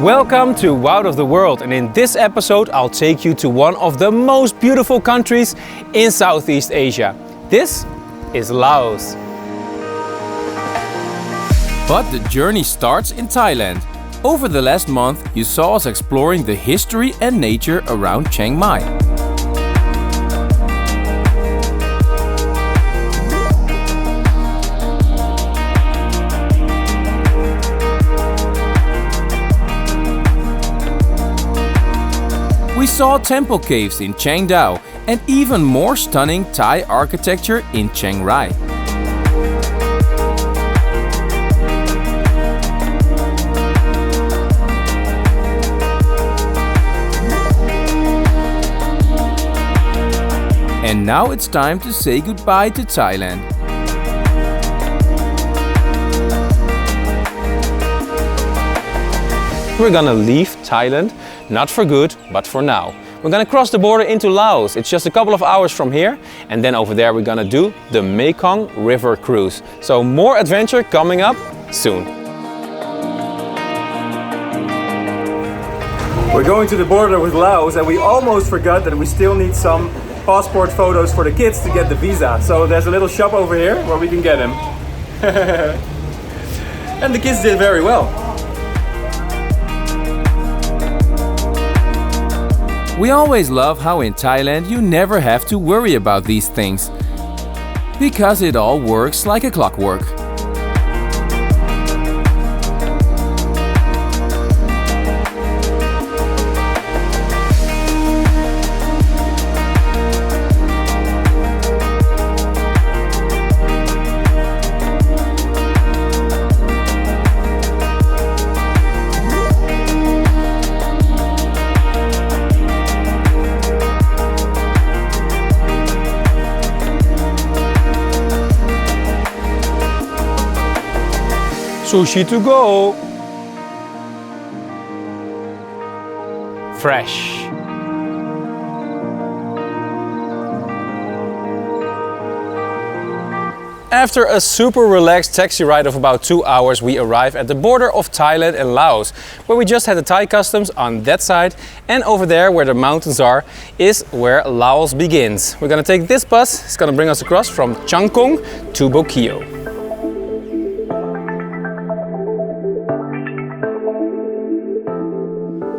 Welcome to Out of the World, and in this episode I'll take you to one of the most beautiful countries in Southeast Asia. This is Laos. But the journey starts in Thailand. Over the last month you saw us exploring the history and nature around Chiang Mai. We saw temple caves in Chiang Dao and even more stunning Thai architecture in Chiang Rai. And now it's time to say goodbye to Thailand. We're gonna leave Thailand, not for good, but for now. We're gonna cross the border into Laos. It's just a couple of hours from here, and then over there we're gonna do the Mekong River cruise. So more adventure coming up soon. We're going to the border with Laos and we almost forgot that we still need some passport photos for the kids to get the visa. So there's a little shop over here where we can get them. And the kids did very well. We always love how in Thailand you never have to worry about these things, because it all works like a clockwork. Sushi to go! Fresh. After a super relaxed taxi ride of about 2 hours, we arrive at the border of Thailand and Laos, where we just had the Thai customs on that side, and over there where the mountains are is where Laos begins. We're gonna take this bus. It's gonna bring us across from Chang Kung to Bokeo.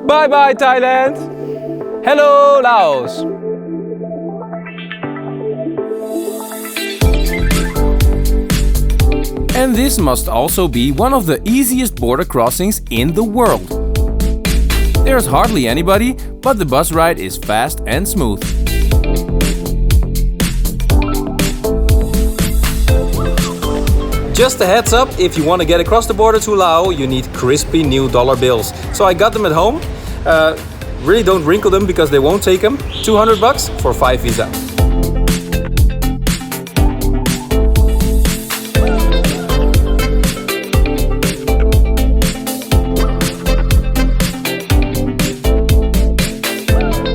Bye bye Thailand! Hello Laos! And this must also be one of the easiest border crossings in the world. There's hardly anybody, but the bus ride is fast and smooth. Just a heads up, if you want to get across the border to Laos, you need crispy new dollar bills. So I got them at home. Really don't wrinkle them because they won't take them. 200 bucks for 5 visa.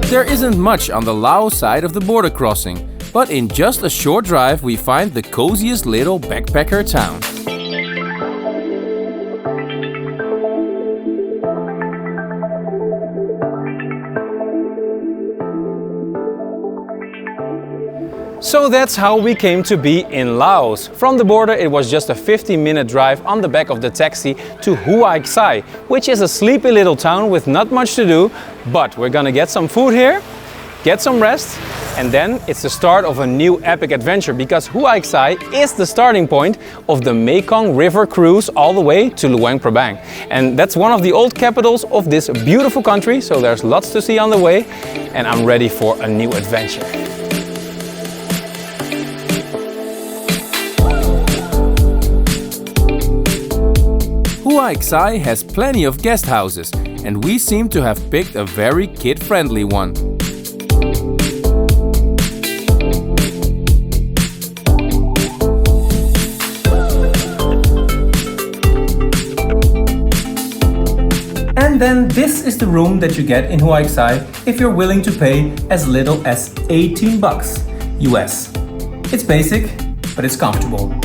There isn't much on the Laos side of the border crossing, but in just a short drive we find the coziest little backpacker town. So that's how we came to be in Laos. From the border it was just a 15-minute drive on the back of the taxi to Huai Sai, which is a sleepy little town with not much to do, but we're gonna get some food here, get some rest, and then it's the start of a new epic adventure, because Huai Sai is the starting point of the Mekong River cruise all the way to Luang Prabang. And that's one of the old capitals of this beautiful country, so there's lots to see on the way, and I'm ready for a new adventure. Huai Sai has plenty of guest houses, and we seem to have picked a very kid-friendly one. And then this is the room that you get in Huai Sai if you're willing to pay as little as 18 bucks US. It's basic, but it's comfortable.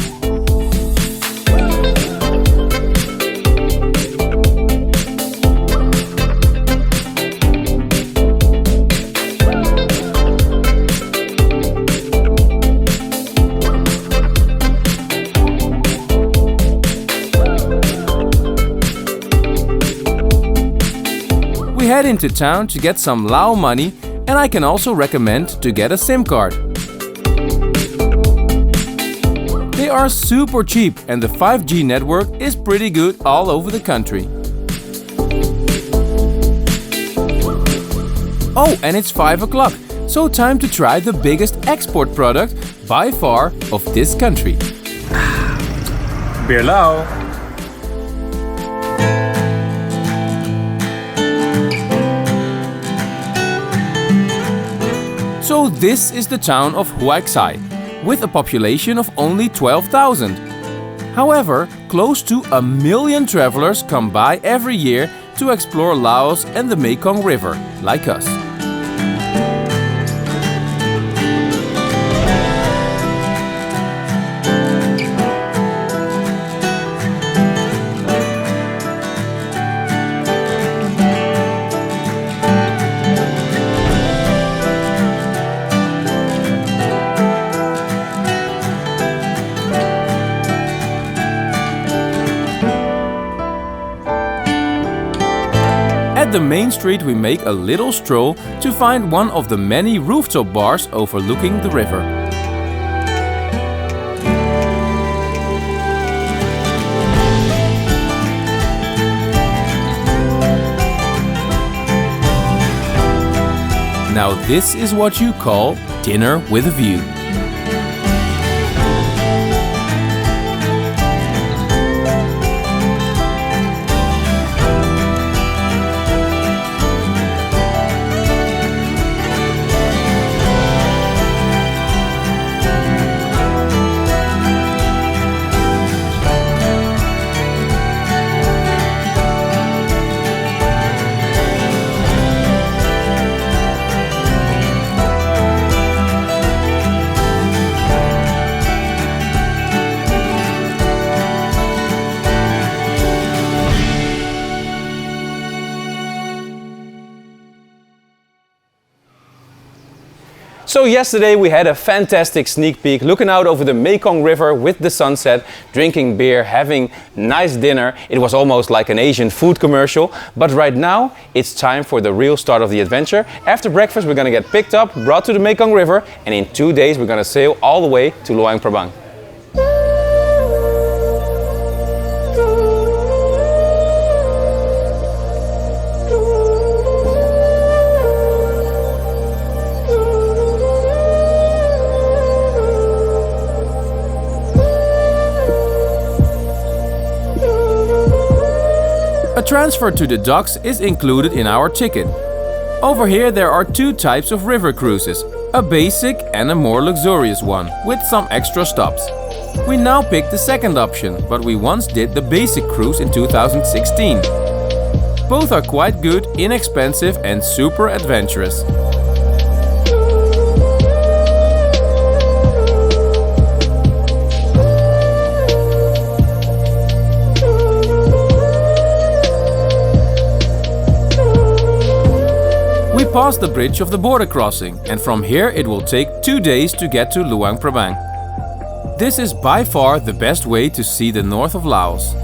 head into town to get some Lao money, and I can also recommend to get a SIM card. They are super cheap and the 5G network is pretty good all over the country. Oh, and it's 5 o'clock, so time to try the biggest export product by far of this country. Beer Lao. So this is the town of Huai Sai, with a population of only 12,000. However, close to 1 million travelers come by every year to explore Laos and the Mekong River, like us. At the main street we make a little stroll to find one of the many rooftop bars overlooking the river. Now this is what you call dinner with a view. So yesterday we had a fantastic sneak peek looking out over the Mekong River with the sunset, drinking beer, having nice dinner. It was almost like an Asian food commercial. But right now it's time for the real start of the adventure. After breakfast we're going to get picked up, brought to the Mekong River, and in 2 days we're going to sail all the way to Luang Prabang. A transfer to the docks is included in our ticket. Over here there are 2 types of river cruises, a basic and a more luxurious one, with some extra stops. We now picked the second option, but we once did the basic cruise in 2016. Both are quite good, inexpensive and super adventurous. We passed the bridge of the border crossing, and from here it will take 2 days to get to Luang Prabang. This is by far the best way to see the north of Laos.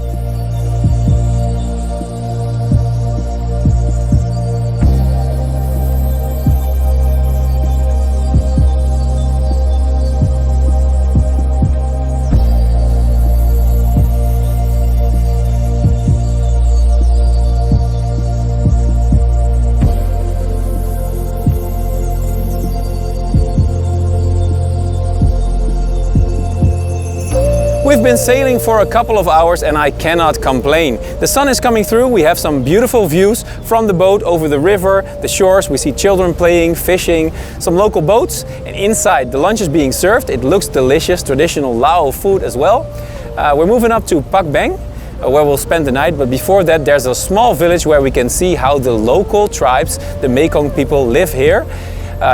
We've been sailing for a couple of hours and I cannot complain. The sun is coming through, we have some beautiful views from the boat over the river, the shores. We see children playing, fishing, some local boats, and inside the lunch is being served. It looks delicious, traditional Lao food as well. We're moving up to Pak Beng, where we'll spend the night, but before that there's a small village where we can see how the local tribes, the Mekong people, live here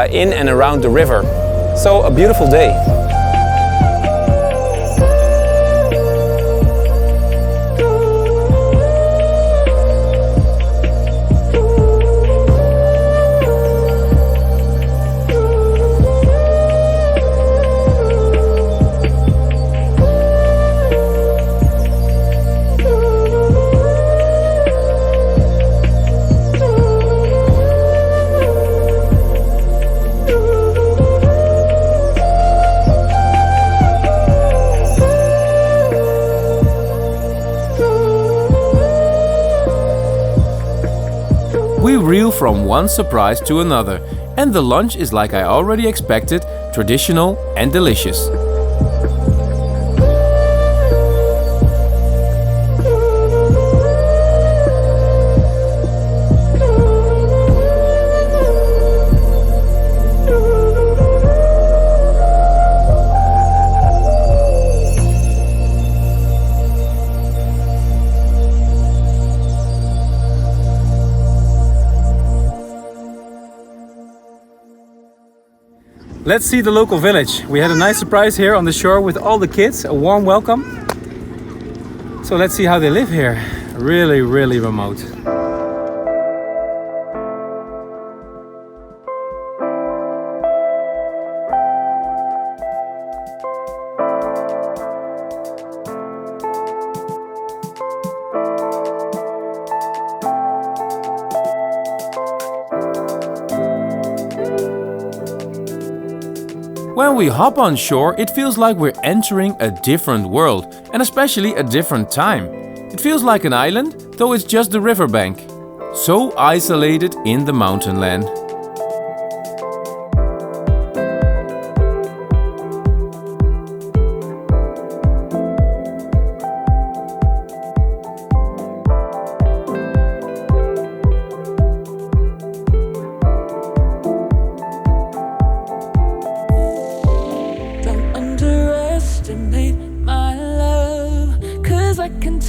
in and around the river. So a beautiful day. reel from one surprise to another, and the lunch is like I already expected, traditional and delicious. Let's see the local village. We had a nice surprise here on the shore with all the kids, a warm welcome. So let's see how they live here. Really, really remote. When we hop on shore, it feels like we're entering a different world, and especially a different time. It feels like an island, though it's just the riverbank. So isolated in the mountain land.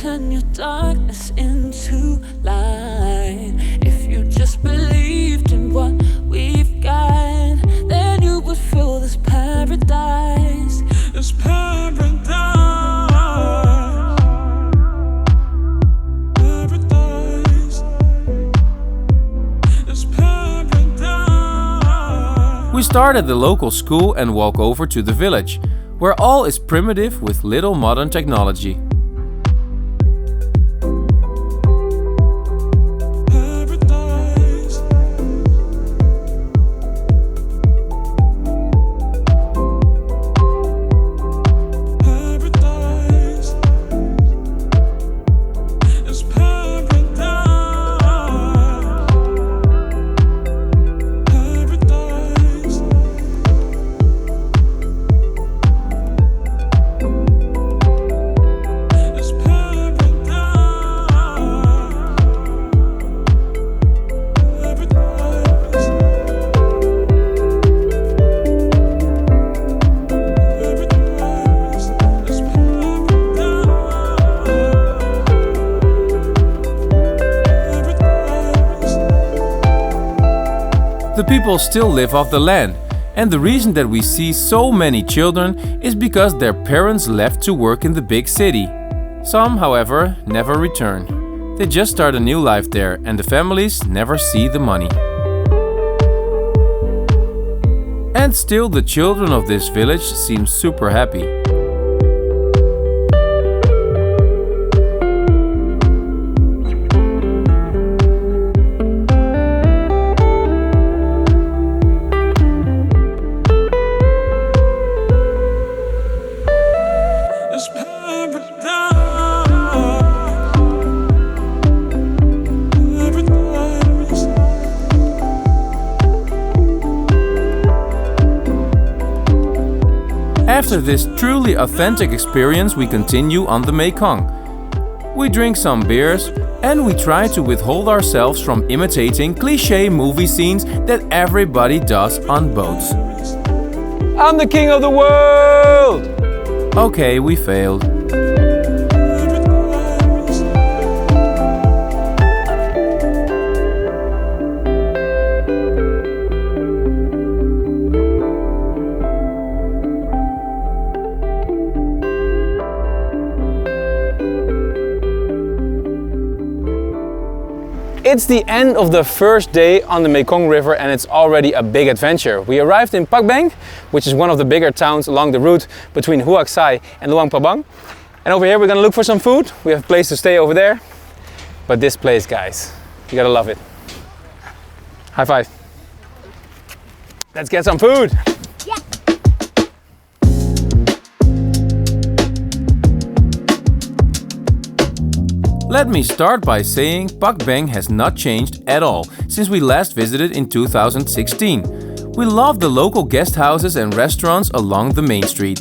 Turn your darkness into light. If you just believed in what we've got, then you would feel this paradise. This paradise. Paradise. This paradise. We start at the local school and walk over to the village, where all is primitive with little modern technology. The people still live off the land, and the reason that we see so many children is because their parents left to work in the big city. Some, however, never return. They just start a new life there, and the families never see the money. And still the children of this village seem super happy. After this truly authentic experience, we continue on the Mekong. We drink some beers and we try to withhold ourselves from imitating cliché movie scenes that everybody does on boats. I'm the king of the world! Okay, we failed. It's the end of the first day on the Mekong River and it's already a big adventure. We arrived in Phak Bang, which is one of the bigger towns along the route between Huac Sai and Luang Prabang. And over here we're gonna look for some food. We have a place to stay over there. But this place, guys, you gotta love it. High five. Let's get some food. Yeah. Let me start by saying Pak Beng has not changed at all since we last visited in 2016. We love the local guest houses and restaurants along the main street.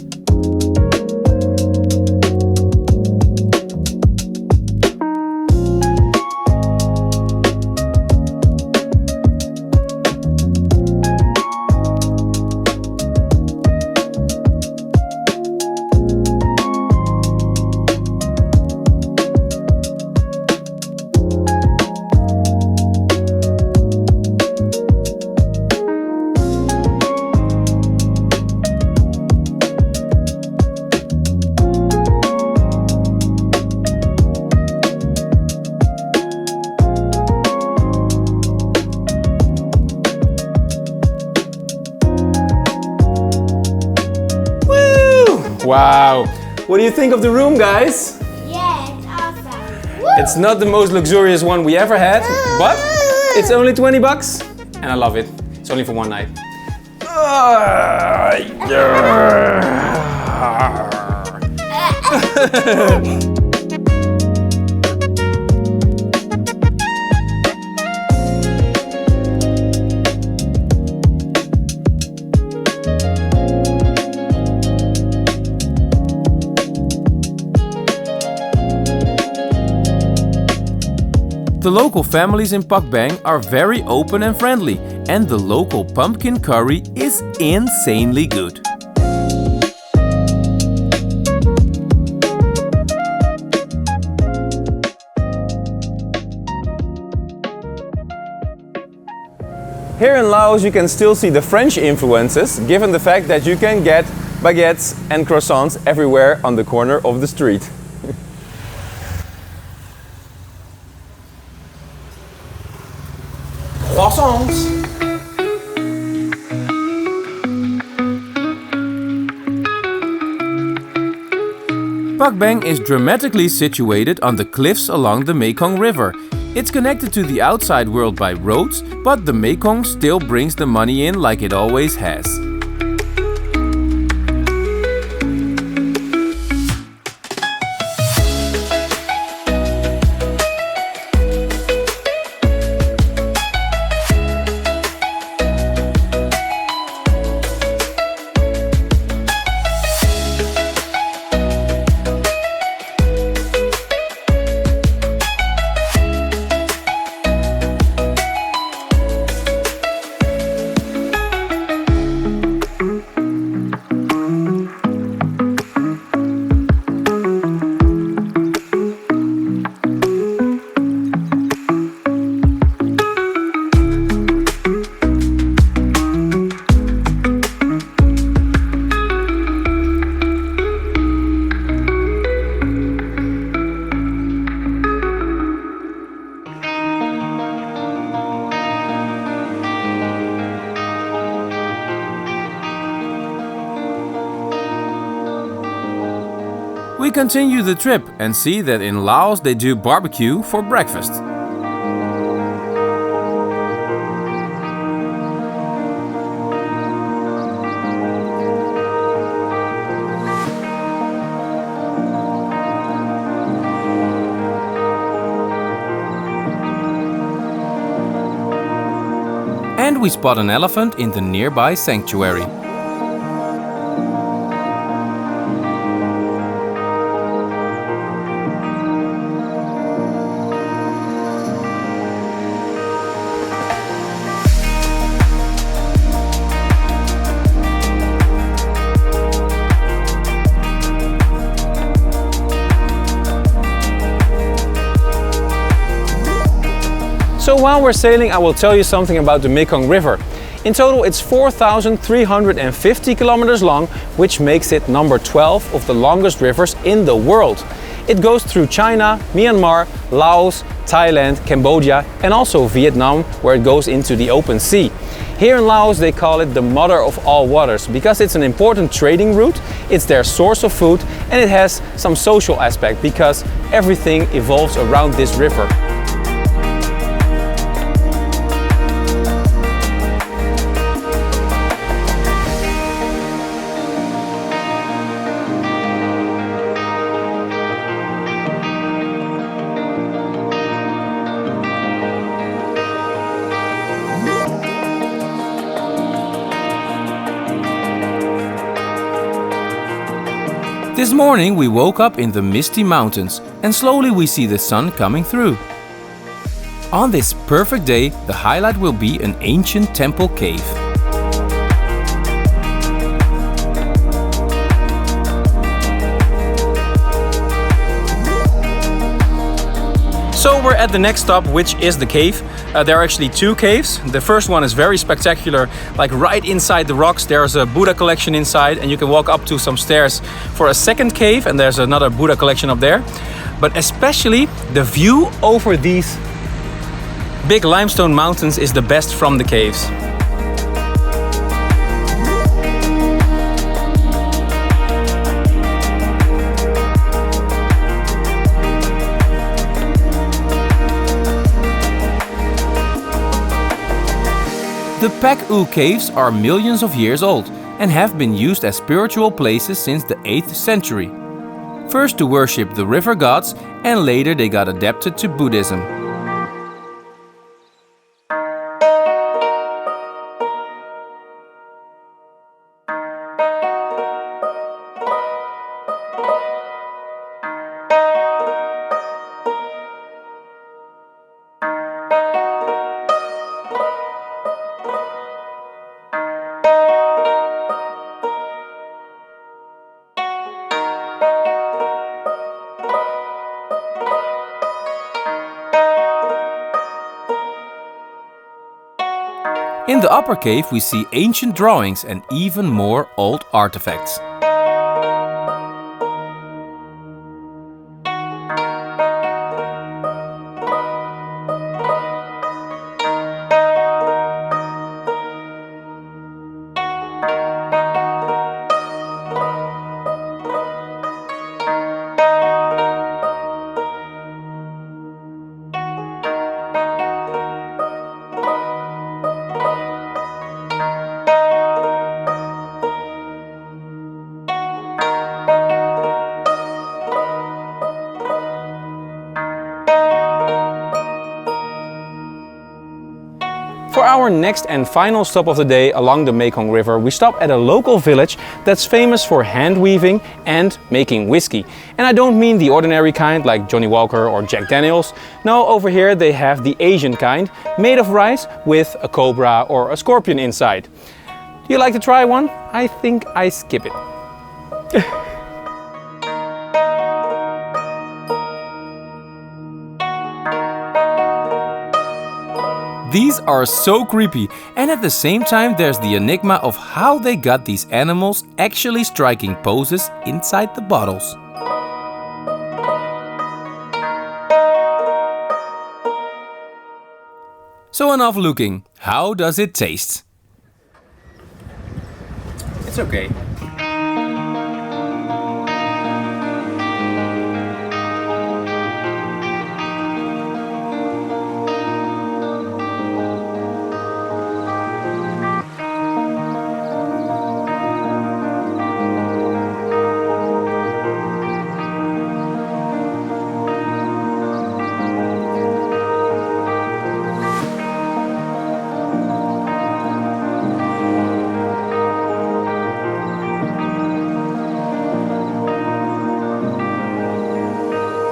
Wow! What do you think of the room, guys? Yeah, it's awesome. It's not the most luxurious one we ever had, but it's only 20 bucks and I love it. It's only for one night. The local families in Pak Beng are very open and friendly, and the local pumpkin curry is insanely good. Here in Laos you can still see the French influences, given the fact that you can get baguettes and croissants everywhere on the corner of the street. Croissants! Pak Beng is dramatically situated on the cliffs along the Mekong River. It's connected to the outside world by roads, but the Mekong still brings the money in like it always has. We continue the trip and see that in Laos they do barbecue for breakfast. And we spot an elephant in the nearby sanctuary. So while we're sailing, I will tell you something about the Mekong River. In total, it's 4,350 kilometers long, which makes it number 12 of the longest rivers in the world. It goes through China, Myanmar, Laos, Thailand, Cambodia, and also Vietnam, where it goes into the open sea. Here in Laos, they call it the mother of all waters because it's an important trading route, it's their source of food, and it has some social aspect because everything evolves around this river. This morning we woke up in the misty mountains and slowly we see the sun coming through. On this perfect day, the highlight will be an ancient temple cave. So we're at the next stop, which is the cave. There are actually two caves. The first one is very spectacular, like right inside the rocks. There's a Buddha collection inside and you can walk up to some stairs for a second cave, and there's another Buddha collection up there. But especially the view over these big limestone mountains is the best from the caves. The Pak-U caves are millions of years old and have been used as spiritual places since the 8th century. First to worship the river gods, and later they got adapted to Buddhism. In the upper cave we see ancient drawings and even more old artifacts. For our next and final stop of the day along the Mekong River, we stop at a local village that's famous for hand weaving and making whiskey. And I don't mean the ordinary kind like Johnny Walker or Jack Daniels. No, over here they have the Asian kind, made of rice with a cobra or a scorpion inside. Do you like to try one? I think I skip it. These are so creepy, and at the same time there's the enigma of how they got these animals actually striking poses inside the bottles. So enough looking, how does it taste? It's okay.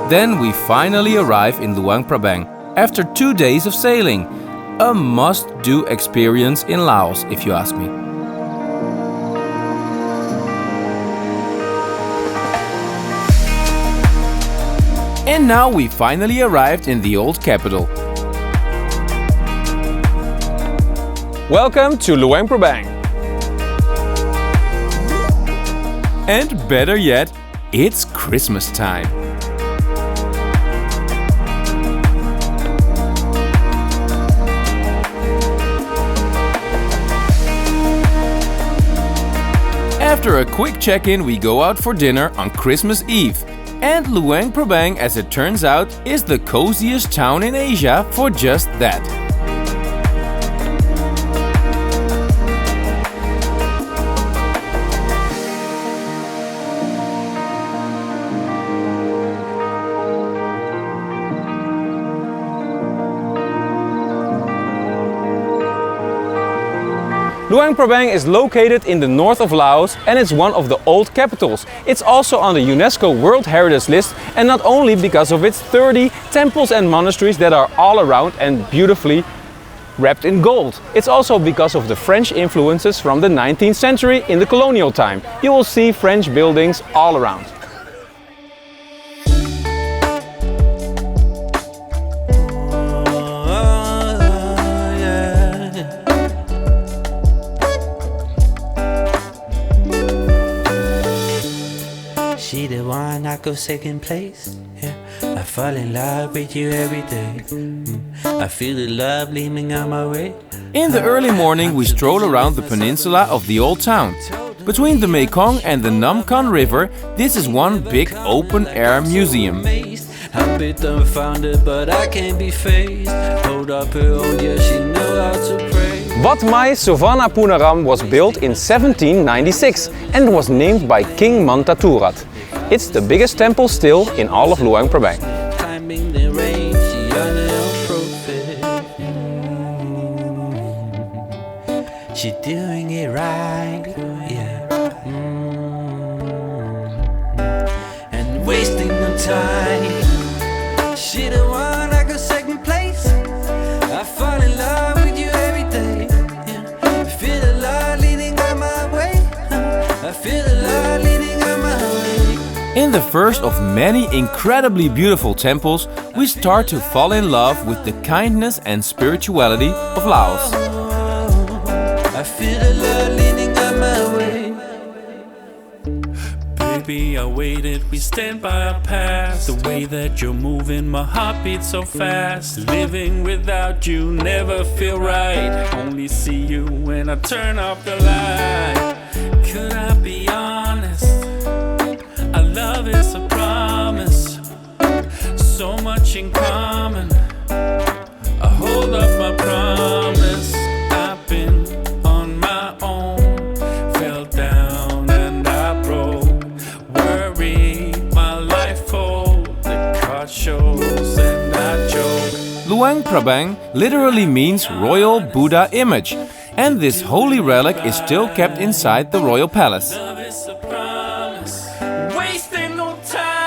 Then we finally arrive in Luang Prabang after 2 days of sailing. A must-do experience in Laos, if you ask me. And now we finally arrived in the old capital. Welcome to Luang Prabang. And better yet, it's Christmas time. After a quick check-in, we go out for dinner on Christmas Eve. And Luang Prabang, as it turns out, is the coziest town in Asia for just that. Luang Prabang is located in the north of Laos and it's one of the old capitals. It's also on the UNESCO World Heritage List, and not only because of its 30 temples and monasteries that are all around and beautifully wrapped in gold. It's also because of the French influences from the 19th century in the colonial time. You will see French buildings all around. She the one I go second place. Yeah. I fall in love with you every day. I feel the love leaning on my way. In the early morning we stroll around the peninsula of the old town. Between the Mekong and the Mekong River, this is one big open-air museum. I'm a bit dumbfounded, but I can't be phased. Hold up her own, yeah, she know how to pray. Wat Mai Suvarnapunaram was built in 1796 and was named by King Mantaturat. It's the biggest temple still in all of Luang Prabang. Climbing the range, she on her own profit. She doing it right, yeah. And wasting no time. She the one I go second place. I fall in love with you every day. Yeah. I feel the love leading on my way. I feel the love leading on my way. In the first of many incredibly beautiful temples, we start to fall in love with the kindness and spirituality of Laos. I feel the love leading on my way. Baby, I waited, we stand by our past. The way that you're moving, my heart beats so fast. Living without you never feel right. Only see you when I turn off the light. Could I be honest? Our love is a promise. So much in common. I hold up my promise. I've been on my own. Fell down and I broke. My life hold, the card shows and I joke. Luang Prabang literally means royal Buddha image, and this holy relic is still kept inside the royal palace. Love is a promise, wasting no time.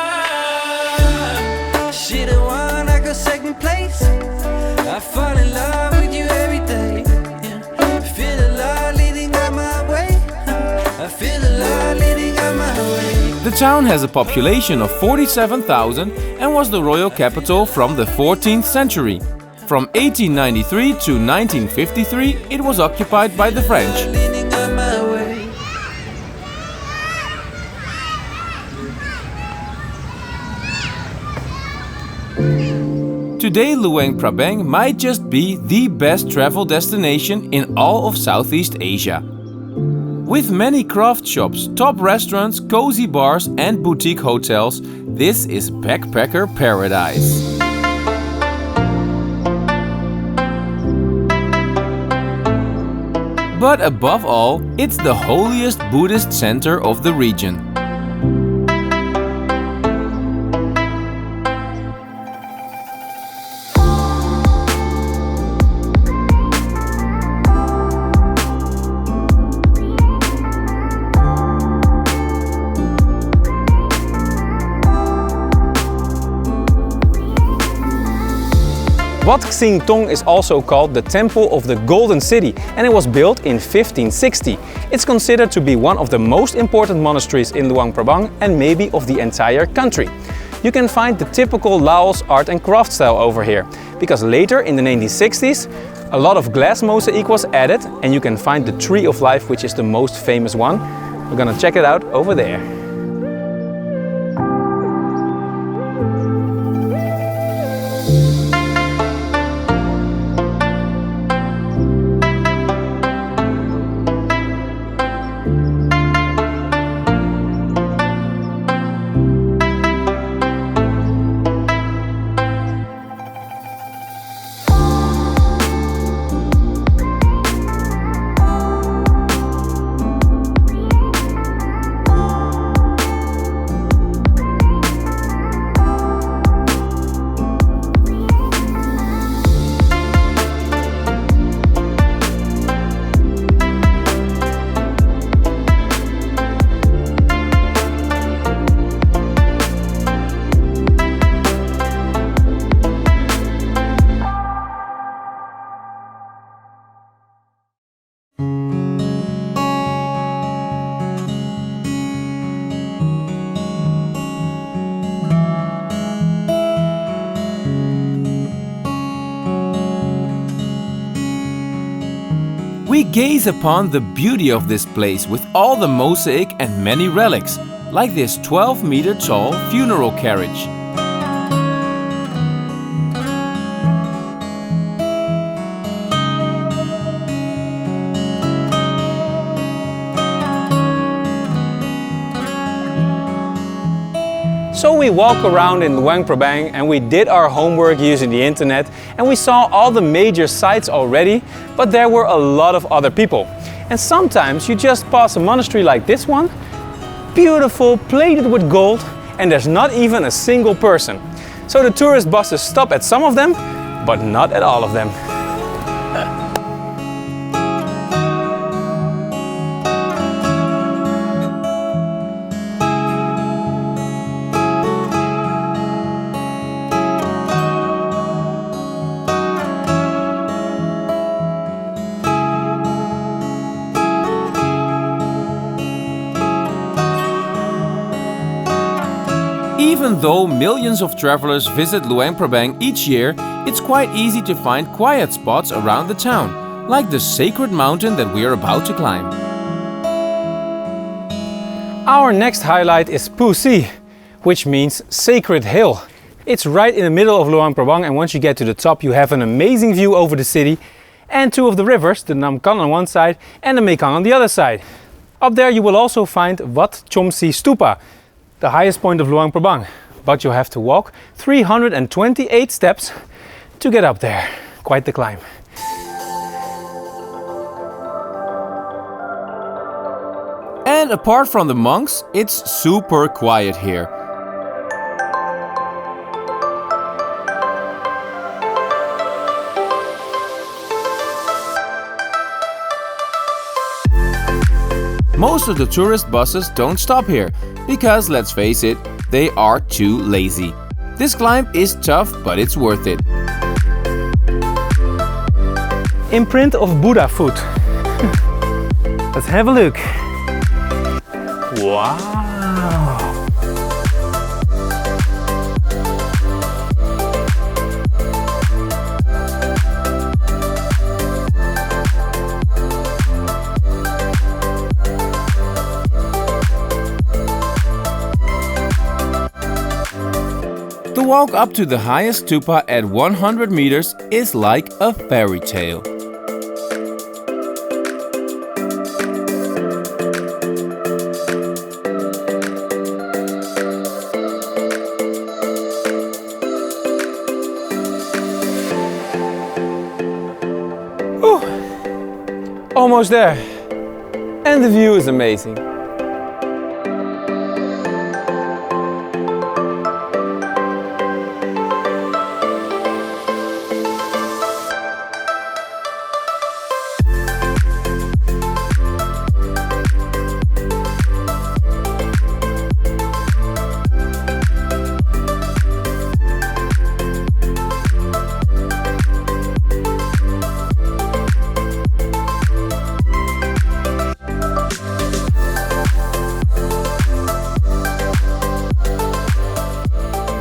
She the one I go second place. I fall in love with you every day. Yeah. Feel the love leading on my way. I feel the love leading on my way. The town has a population of 47,000 and was the royal capital from the 14th century. From 1893 to 1953, it was occupied by the French. Leading on my way. Today, Luang Prabang might just be the best travel destination in all of Southeast Asia. With many craft shops, top restaurants, cozy bars and boutique hotels, this is backpacker paradise. But above all, it's the holiest Buddhist center of the region. Wat Xing Tong is also called the Temple of the Golden City, and it was built in 1560. It's considered to be one of the most important monasteries in Luang Prabang and maybe of the entire country. You can find the typical Laos art and craft style over here, because later in the 1960s a lot of glass mosaic was added and you can find the Tree of Life, which is the most famous one. We're gonna check it out over there. gaze upon the beauty of this place with all the mosaic and many relics, like this 12-meter tall funeral carriage. So we walked around in Luang Prabang and we did our homework using the internet and we saw all the major sites already, but there were a lot of other people. And sometimes you just pass a monastery like this one, beautiful, plated with gold, and there's not even a single person. So the tourist buses stop at some of them, but not at all of them. Even though millions of travelers visit Luang Prabang each year, it's quite easy to find quiet spots around the town, like the sacred mountain that we are about to climb. Our next highlight is Pu Si, which means sacred hill. It's right in the middle of Luang Prabang, and once you get to the top you have an amazing view over the city and two of the rivers, the Nam Kan on one side and the Mekong on the other side. Up there you will also find Wat Chom Si Stupa, the highest point of Luang Prabang, but you have to walk 328 steps to get up there. Quite the climb. And apart from the monks, it's super quiet here. Most of the tourist buses don't stop here, because let's face it, they are too lazy. This climb is tough, but it's worth it. Imprint of Buddha foot. Let's have a look. Wow! The walk up to the highest stupa at 100 meters is like a fairy tale. Almost there. And the view is amazing.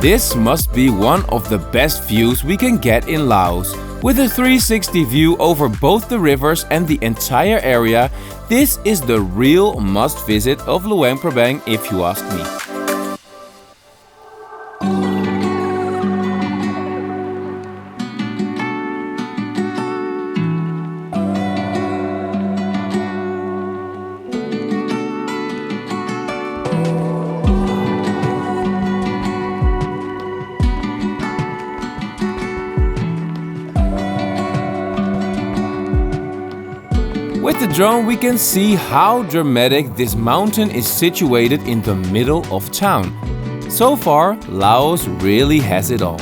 This must be one of the best views we can get in Laos. With a 360 view over both the rivers and the entire area, this is the real must-visit of Luang Prabang if you ask me. With the drone we can see how dramatic this mountain is situated in the middle of town. So far, Laos really has it all.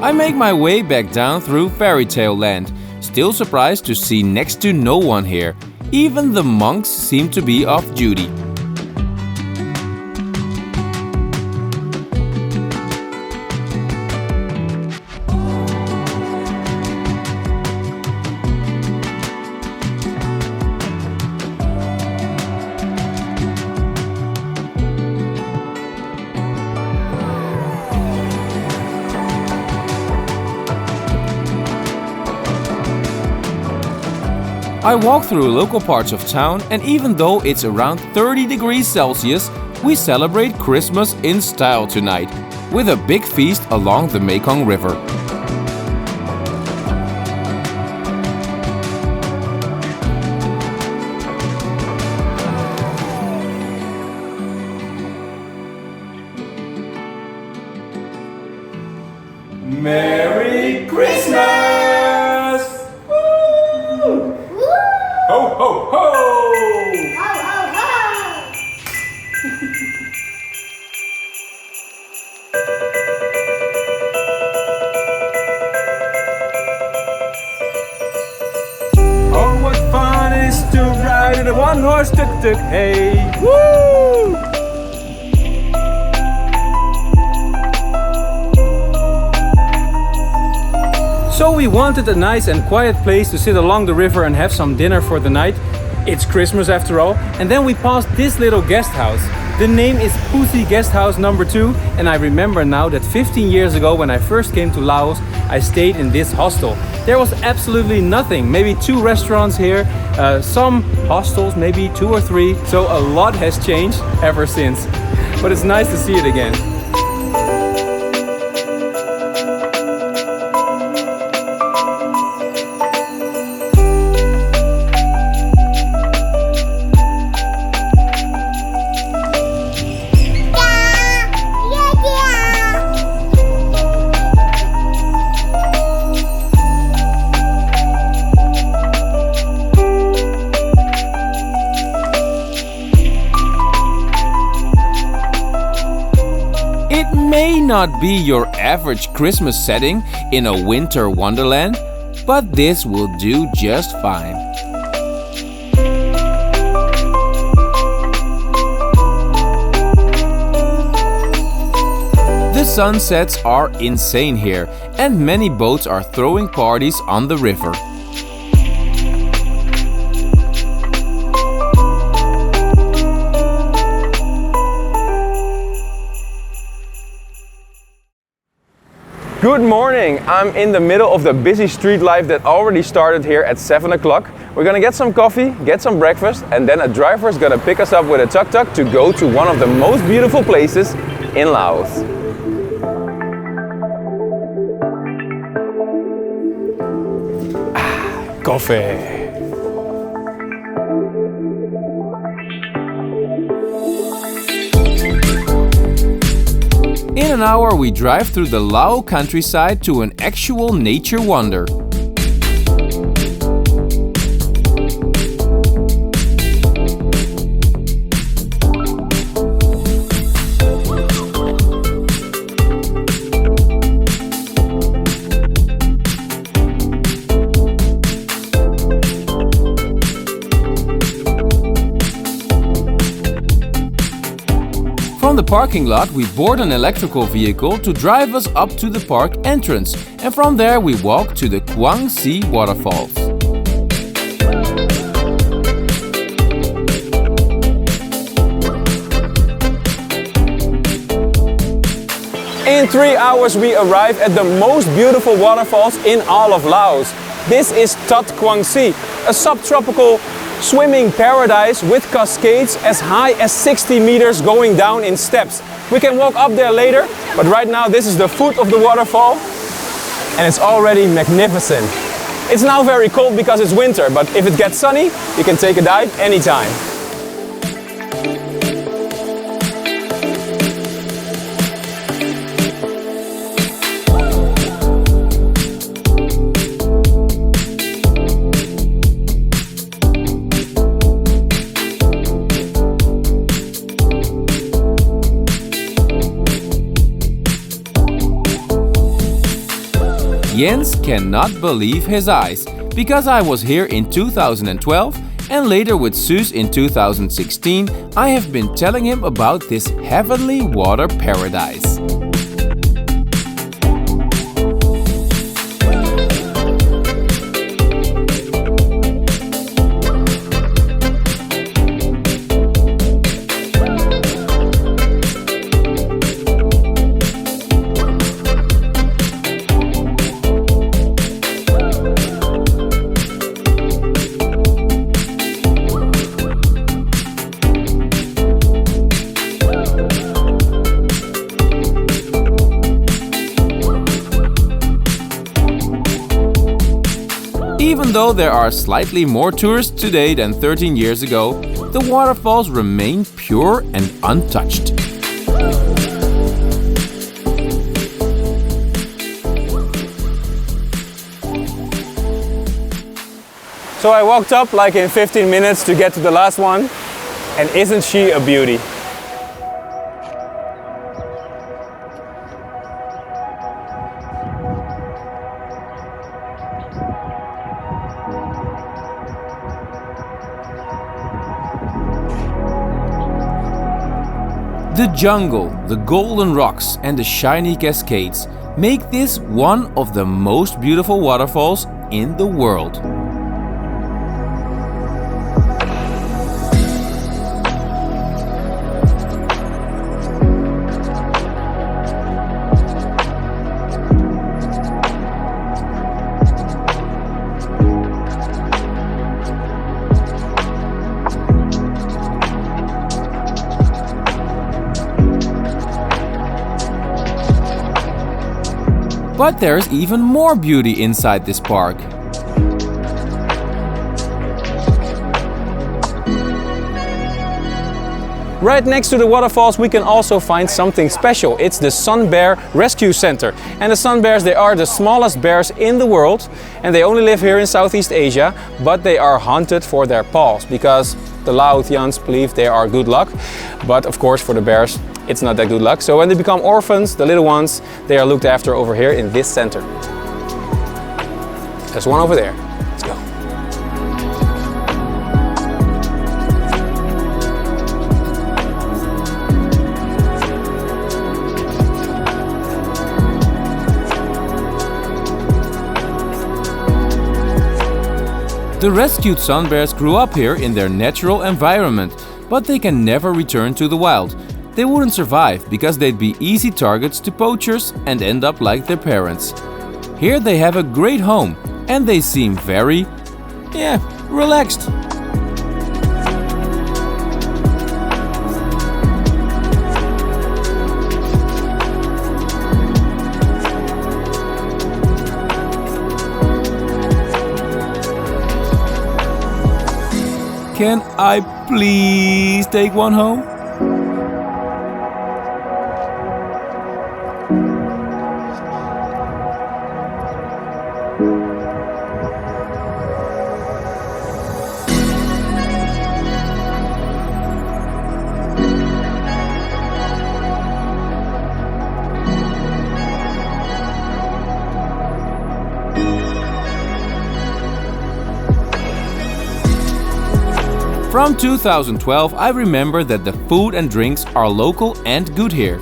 I make my way back down through Fairy Tale Land, still surprised to see next to no one here. Even the monks seem to be off duty. I walk through local parts of town, and even though it's around 30 degrees Celsius, we celebrate Christmas in style tonight, with a big feast along the Mekong River. Merry Christmas! Woo! Ho, ho, ho! Ho, ho, ho! Oh, what fun it is to ride in a one-horse tuk-tuk, hey! Woo! So we wanted a nice and quiet place to sit along the river and have some dinner for the night. It's Christmas after all. And then we passed this little guest house. The name is Puthi Guest House number 2, and I remember now that 15 years ago when I first came to Laos, I stayed in this hostel. There was absolutely nothing, maybe 2 restaurants here, some hostels, maybe 2 or 3, so a lot has changed ever since. But it's nice to see it again. May not be your average Christmas setting in a winter wonderland, but this will do just fine. The sunsets are insane here, and many boats are throwing parties on the river. Good morning! I'm in the middle of the busy street life that already started here at 7 o'clock. We're gonna get some coffee, get some breakfast, and then a driver is gonna pick us up with a tuk-tuk to go to one of the most beautiful places in Laos. Coffee! In an hour we drive through the Lao countryside to an actual nature wonder. From the parking lot, we board an electrical vehicle to drive us up to the park entrance, and from there we walk to the Kuang Si Waterfalls. In 3 hours we arrive at the most beautiful waterfalls in all of Laos. This is Tat Kuang Si, a subtropical swimming paradise with cascades as high as 60 meters going down in steps. We can walk up there later, but right now this is the foot of the waterfall and it's already magnificent. It's now very cold because it's winter, but if it gets sunny, you can take a dive anytime. Jens cannot believe his eyes, because I was here in 2012 and later with Suus in 2016, I have been telling him about this heavenly water paradise. Even though there are slightly more tourists today than 13 years ago, the waterfalls remain pure and untouched. So I walked up like in 15 minutes to get to the last one, and isn't she a beauty? The jungle, the golden rocks and the shiny cascades make this one of the most beautiful waterfalls in the world. But there's even more beauty inside this park. Right next to the waterfalls we can also find something special. It's the Sun Bear Rescue Center. And the sun bears, they are the smallest bears in the world, and they only live here in Southeast Asia, but they are hunted for their paws because the Laotians believe they are good luck. But of course for the bears it's not that good luck. So when they become orphans, the little ones, they are looked after over here in this center. There's one over there. Let's go. The rescued sun bears grew up here in their natural environment, but they can never return to the wild. They wouldn't survive because they'd be easy targets to poachers and end up like their parents. Here they have a great home and they seem very, relaxed. Can I please take one home? From 2012, I remember that the food and drinks are local and good here.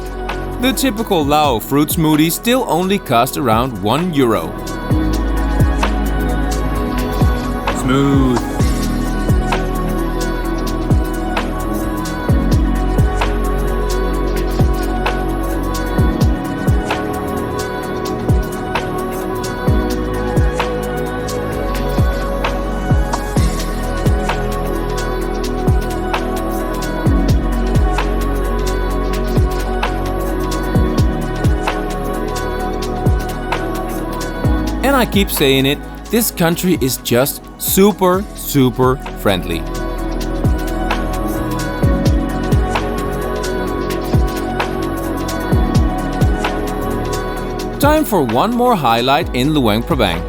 The typical Lao fruit smoothie still only cost around €1. Smooth. And I keep saying it, this country is just super friendly. Time for one more highlight in Luang Prabang.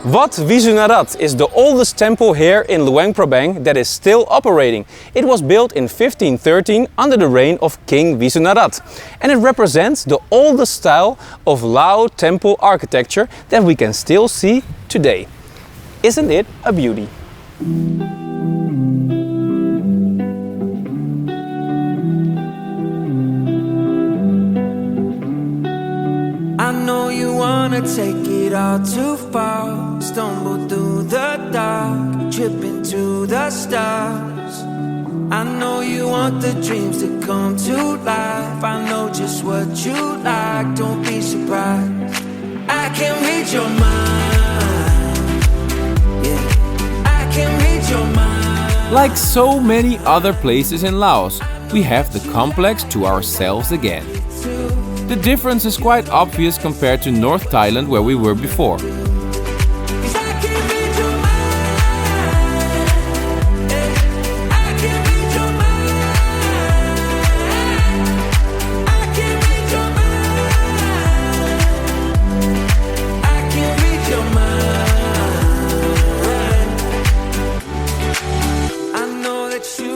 Wat Visunarat is the oldest temple here in Luang Prabang that is still operating. It was built in 1513 under the reign of King Visunarat, and it represents the oldest style of Lao temple architecture that we can still see today. Isn't it a beauty? I know you wanna take it all too far, stumble through the dark, trip into the stars. I know you want the dreams to come to life. I know just what you like, don't be surprised. I can read your mind, yeah, I can read your mind. Like so many other places in Laos, we have the complex to ourselves again. The difference is quite obvious compared to North Thailand where we were before.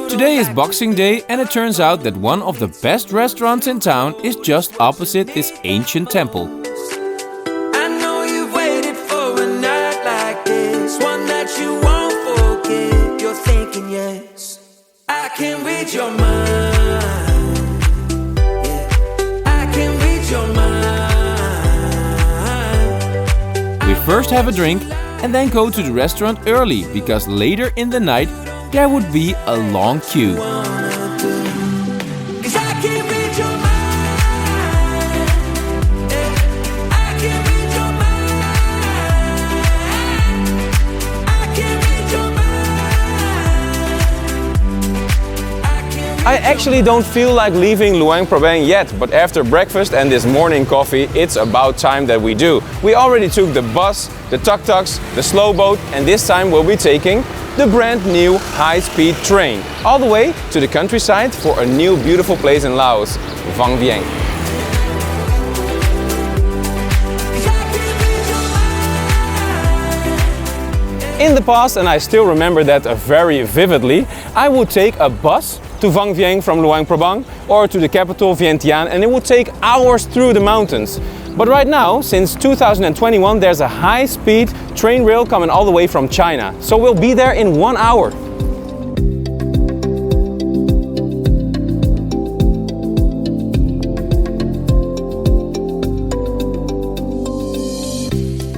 Today is Boxing Day, and it turns out that one of the best restaurants in town is just opposite this ancient temple. I know you've waited for a night like this, one that you won't forget. You're thinking yes, I can read your mind, yeah, I can read your mind. We first have a drink and then go to the restaurant early, because later in the night there would be a long queue. I actually don't feel like leaving Luang Prabang yet, but after breakfast and this morning coffee, it's about time that we do. We already took the bus, the tuk-tuks, the slow boat, and this time we'll be taking the brand new high-speed train all the way to the countryside for a new beautiful place in Laos, Vang Vieng. In the past, and I still remember that very vividly, I would take a bus to Vang Vieng from Luang Prabang or to the capital Vientiane, and it would take hours through the mountains. But right now, since 2021, there's a high-speed train rail coming all the way from China. So we'll be there in 1 hour.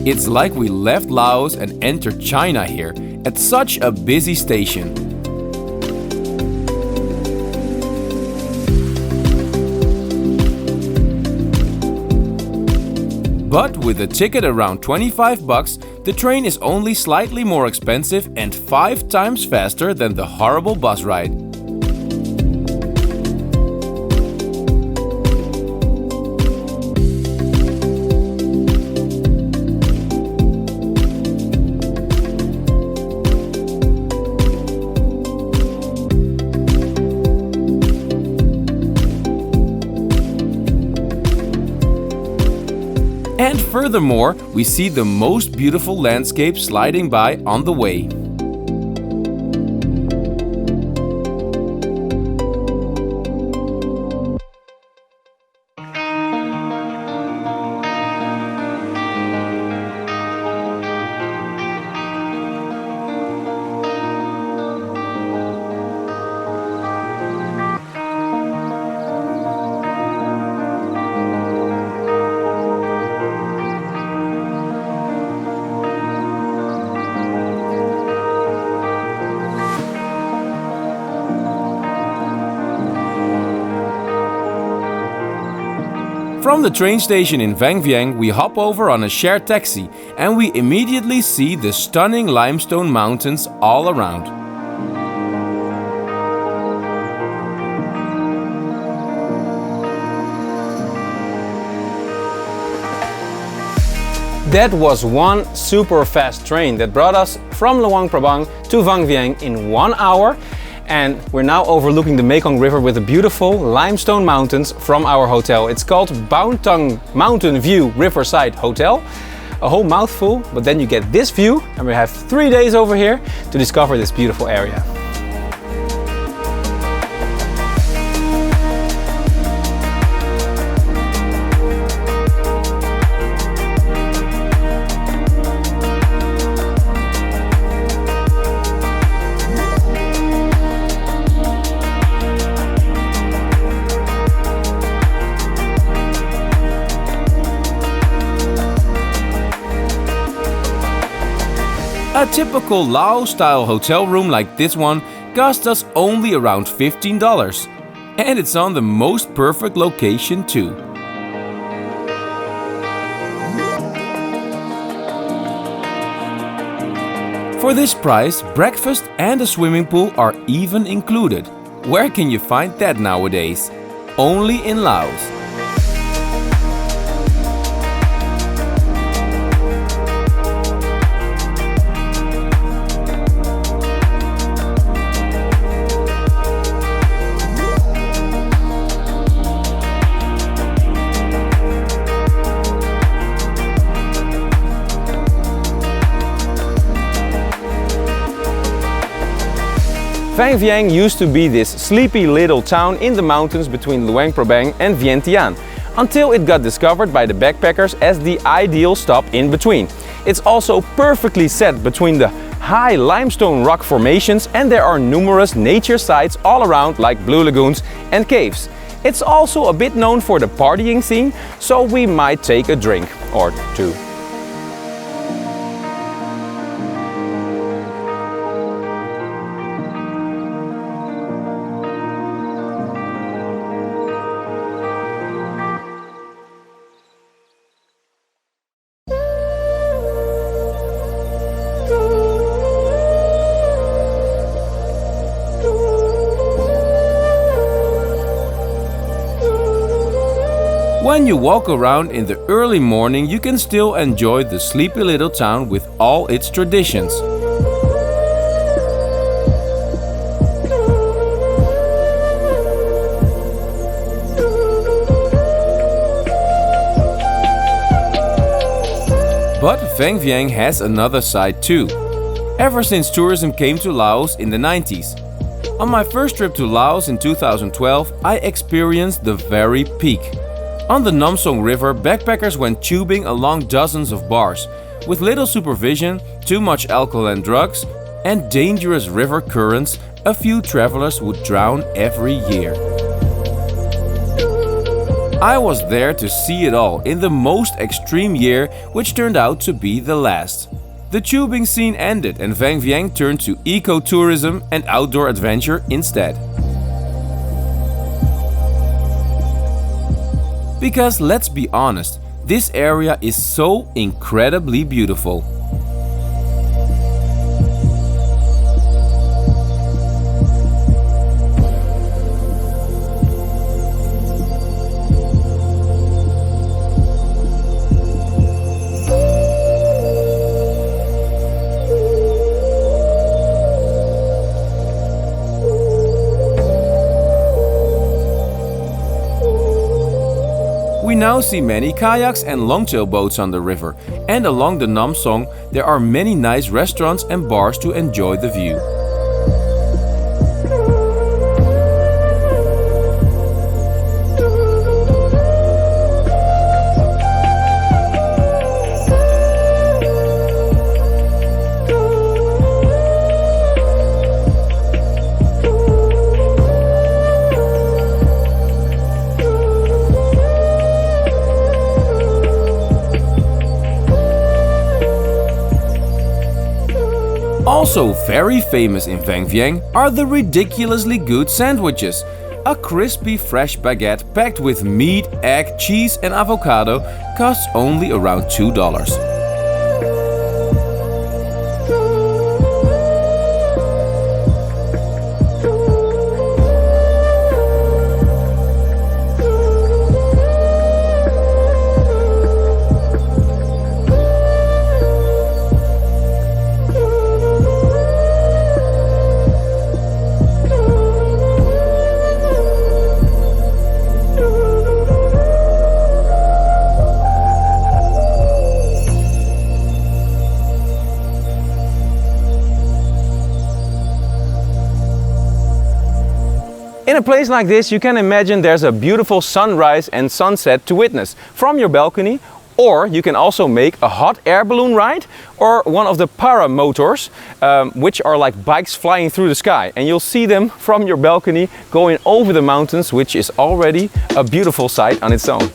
It's like we left Laos and entered China here at such a busy station. But with a ticket around 25 bucks, the train is only slightly more expensive and 5 times faster than the horrible bus ride. And furthermore, we see the most beautiful landscape sliding by on the way. From the train station in Vang Vieng, we hop over on a shared taxi and we immediately see the stunning limestone mountains all around. That was one super fast train that brought us from Luang Prabang to Vang Vieng in 1 hour. And we're now overlooking the Mekong River with the beautiful limestone mountains from our hotel. It's called Bountang Mountain View Riverside Hotel. a whole mouthful, but then you get this view, and we have 3 days over here to discover this beautiful area. A typical Laos-style hotel room like this one costs us only around $15. And it's on the most perfect location too. For this price, breakfast and a swimming pool are even included. Where can you find that nowadays? Only in Laos. Vang Vieng used to be this sleepy little town in the mountains between Luang Prabang and Vientiane, until it got discovered by the backpackers as the ideal stop in between. It's also perfectly set between the high limestone rock formations, and there are numerous nature sites all around like blue lagoons and caves. It's also a bit known for the partying scene, so we might take a drink or two. When you walk around in the early morning, you can still enjoy the sleepy little town with all its traditions. But Vang Vieng has another side too, ever since tourism came to Laos in the 90s. On my first trip to Laos in 2012, I experienced the very peak. On the Mekong River, backpackers went tubing along dozens of bars. With little supervision, too much alcohol and drugs, and dangerous river currents, a few travelers would drown every year. I was there to see it all in the most extreme year, which turned out to be the last. The tubing scene ended and Vang Vieng turned to ecotourism and outdoor adventure instead. Because let's be honest, this area is so incredibly beautiful. We now see many kayaks and longtail boats on the river, and along the Nam Song there are many nice restaurants and bars to enjoy the view. Also very famous in Vang Vieng are the ridiculously good sandwiches. A crispy fresh baguette packed with meat, egg, cheese and avocado costs only around $2. In a place like this, you can imagine there's a beautiful sunrise and sunset to witness from your balcony, or you can also make a hot air balloon ride or one of the paramotors, which are like bikes flying through the sky. And you'll see them from your balcony going over the mountains, which is already a beautiful sight on its own.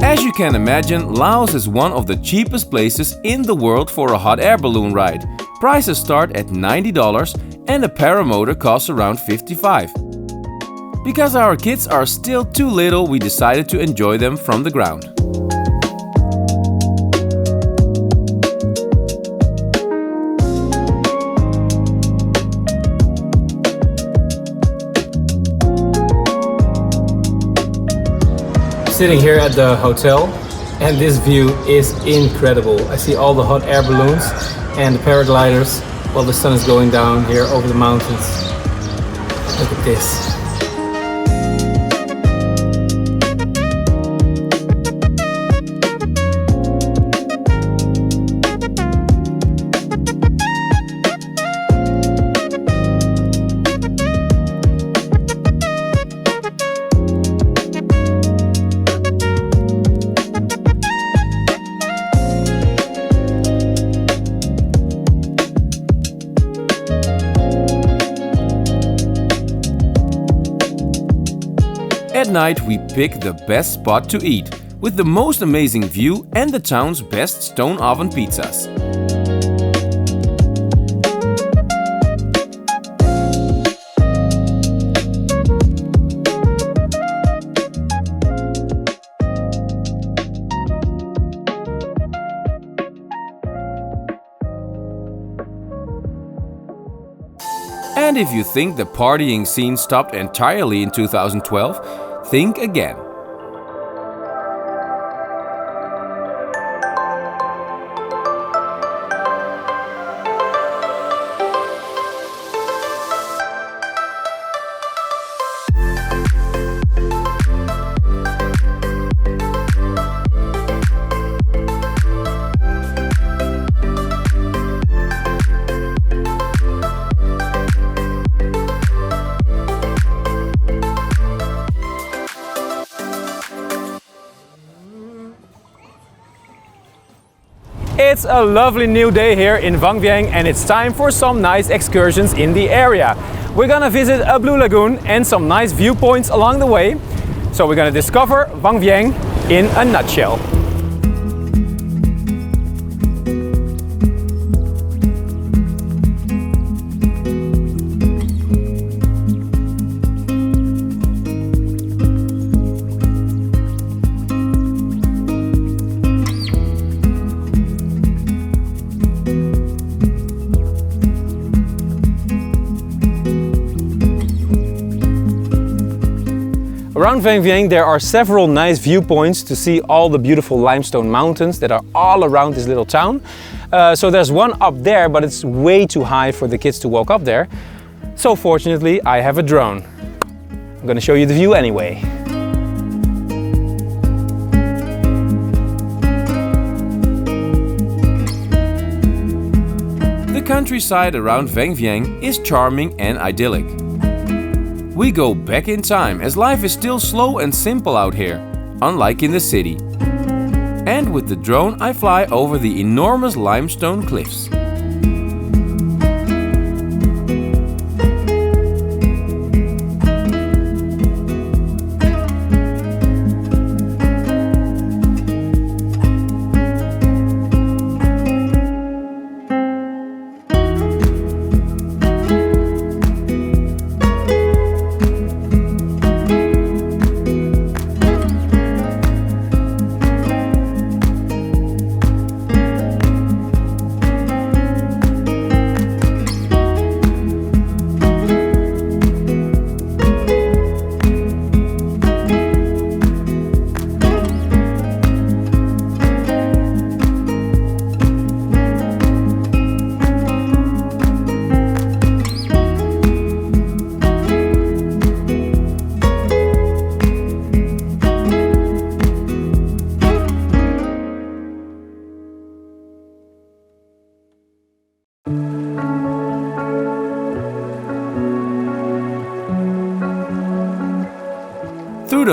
As you can imagine, Laos is one of the cheapest places in the world for a hot air balloon ride. Prices start at $90 and a paramotor costs around $55. Because our kids are still too little, we decided to enjoy them from the ground. Sitting here at the hotel, and this view is incredible. I see all the hot air balloons and the paragliders while the sun is going down here over the mountains. Look at this. At night we pick the best spot to eat, with the most amazing view and the town's best stone oven pizzas. And if you think the partying scene stopped entirely in 2012, think again. It's a lovely new day here in Vang Vieng, and it's time for some nice excursions in the area. We're gonna visit a blue lagoon and some nice viewpoints along the way. So we're gonna discover Vang Vieng in a nutshell. Around Vang Vieng there are several nice viewpoints to see all the beautiful limestone mountains that are all around this little town. So there's one up there, but it's way too high for the kids to walk up there. So fortunately I have a drone. I'm gonna show you the view anyway. The countryside around Vang Vieng is charming and idyllic. We go back in time as life is still slow and simple out here, unlike in the city. And with the drone I fly over the enormous limestone cliffs.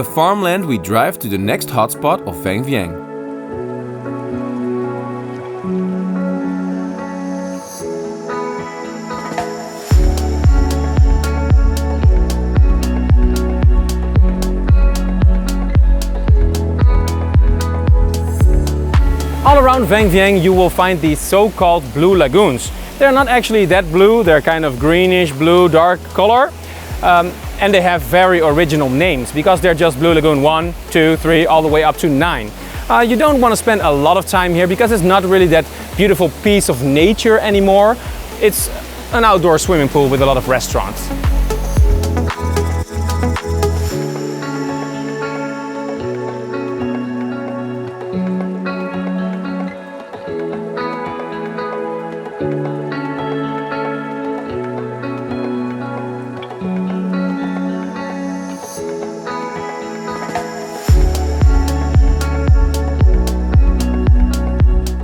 the farmland we drive to the next hotspot of Vang Vieng. All around Vang Vieng you will find these so-called blue lagoons. They're not actually that blue, they're kind of greenish blue, dark color. And they have very original names because they're just Blue Lagoon 1, 2, 3, all the way up to 9. You don't want to spend a lot of time here because it's not really that beautiful piece of nature anymore. It's an outdoor swimming pool with a lot of restaurants.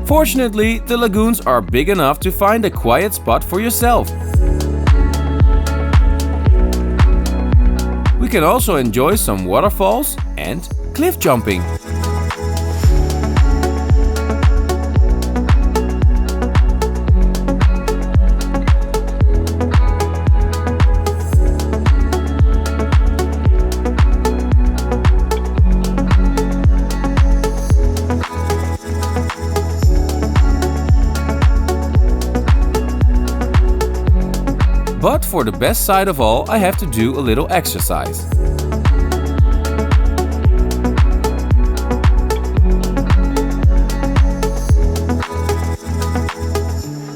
Fortunately, the lagoons are big enough to find a quiet spot for yourself. We can also enjoy some waterfalls and cliff jumping. But for the best side of all, I have to do a little exercise.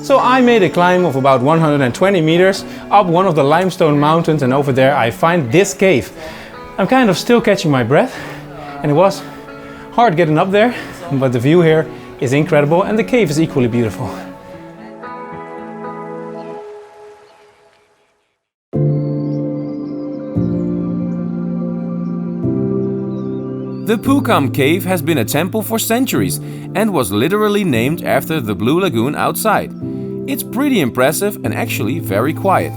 So I made a climb of about 120 meters up one of the limestone mountains, and over there I find this cave. I'm kind of still catching my breath, and it was hard getting up there, but the view here is incredible and the cave is equally beautiful. The Pukam Cave has been a temple for centuries and was literally named after the Blue Lagoon outside. It's pretty impressive and actually very quiet.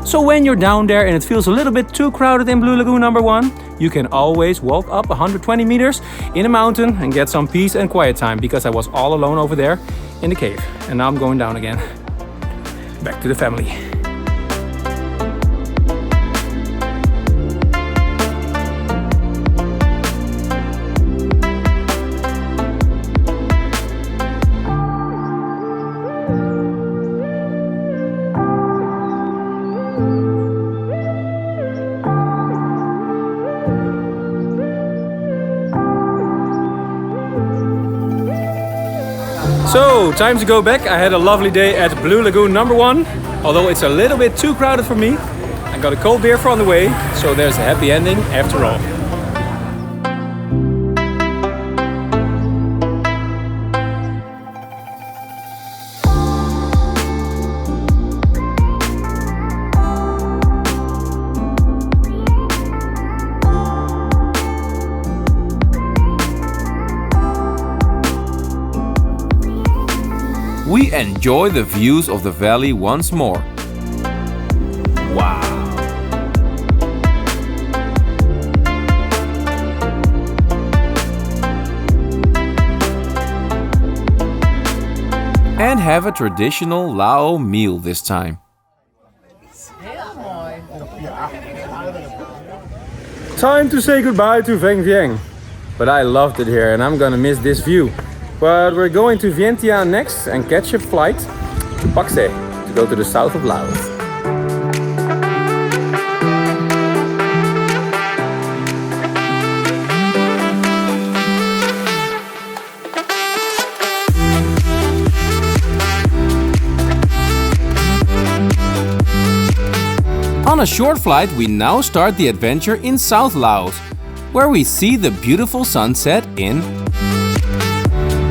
So when you're down there and it feels a little bit too crowded in Blue Lagoon number 1, you can always walk up 120 meters in a mountain and get some peace and quiet time, because I was all alone over there in the cave. And now I'm going down again. Back to the family. So, time to go back. I had a lovely day at Blue Lagoon number 1. Although it's a little bit too crowded for me. I got a cold beer for on the way, so there's a happy ending after all. We enjoy the views of the valley once more. Wow! And have a traditional Lao meal this time. Time to say goodbye to Vang Vieng. But I loved it here and I'm gonna miss this view. But we're going to Vientiane next and catch a flight to Pakse to go to the south of Laos. On a short flight, we now start the adventure in South Laos, where we see the beautiful sunset in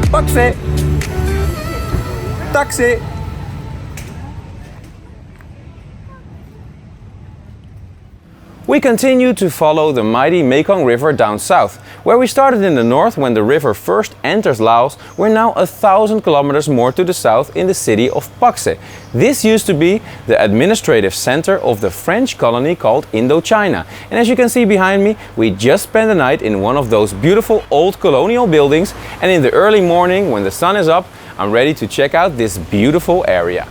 Pakse! Taxi! We continue to follow the mighty Mekong River down south. Where we started in the north when the river first enters Laos, we're now 1,000 kilometers more to the south in the city of Pakse. This used to be the administrative center of the French colony called Indochina. And as you can see behind me, we just spent the night in one of those beautiful old colonial buildings, and in the early morning when the sun is up, I'm ready to check out this beautiful area.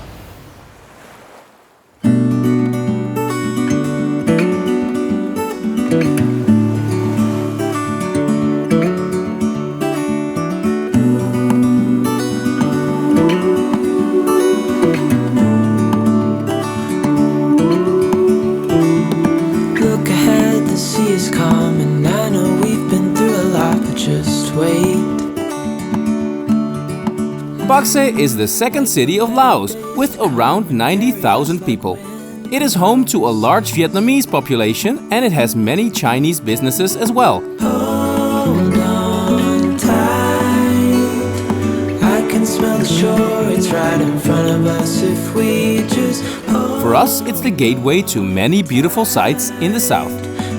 Pakse is the second city of Laos with around 90,000 people. It is home to a large Vietnamese population and it has many Chinese businesses as well. Hold on tight. I can smell the shore, it's right in front of us if we just hold. For us, it's the gateway to many beautiful sights in the south.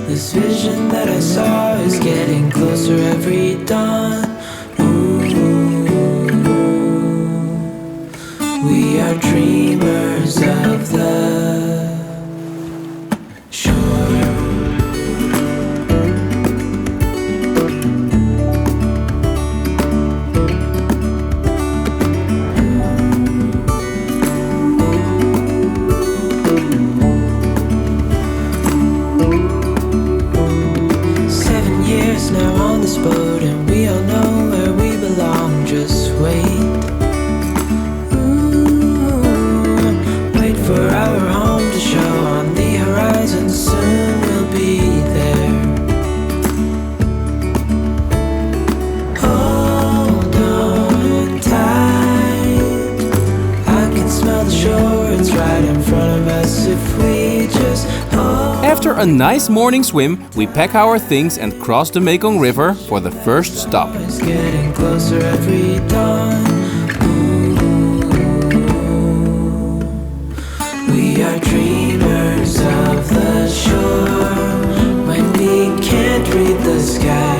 This vision that I saw is getting closer every dawn. We are dreamers of the shore. 7 years now on this boat, and we all know where we belong. Just wait. For our home to show on the horizon, soon we'll be there. Hold on tight. I can smell the shore, it's right in front of us if we just hold. After a nice morning swim, we pack our things and cross the Mekong River for the first stop. It's getting closer every dawn. We are dreamers of the shore when we can't read the sky.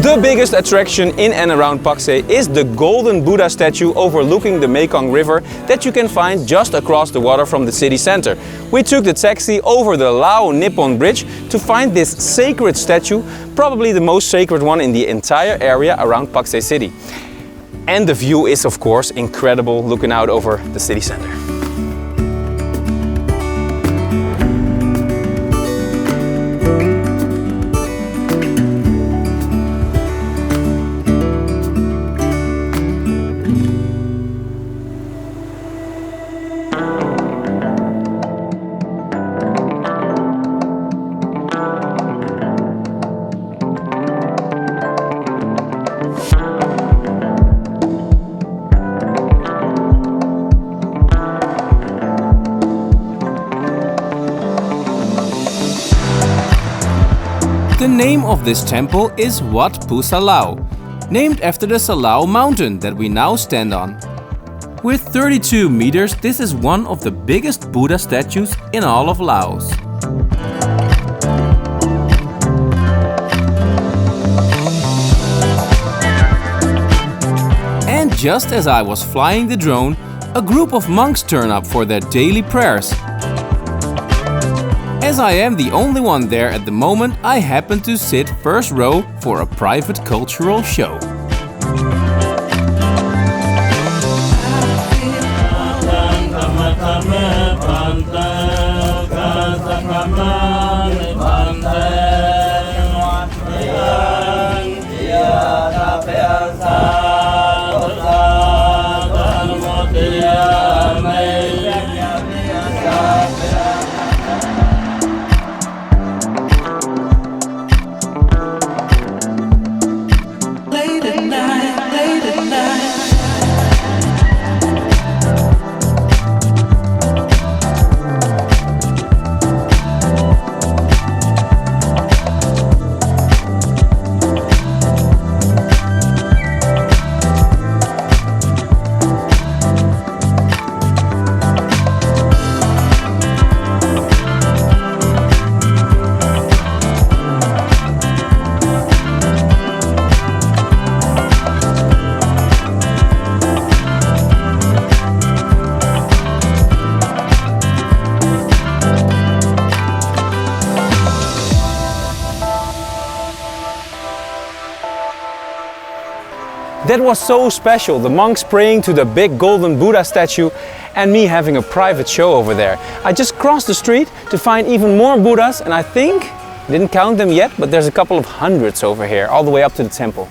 The biggest attraction in and around Pakse is the golden Buddha statue overlooking the Mekong River that you can find just across the water from the city center. We took the taxi over the Lao Nippon Bridge to find this sacred statue, probably the most sacred one in the entire area around Pakse City. And the view is of course incredible, looking out over the city center. The name of this temple is Wat Pu Salao, named after the Salao mountain that we now stand on. With 32 meters, this is one of the biggest Buddha statues in all of Laos. And just as I was flying the drone, a group of monks turn up for their daily prayers. As I am the only one there at the moment, I happen to sit first row for a private cultural show. Late That was so special, the monks praying to the big golden Buddha statue and me having a private show over there. I just crossed the street to find even more Buddhas, and I think, didn't count them yet, but there's a couple of hundreds over here, all the way up to the temple.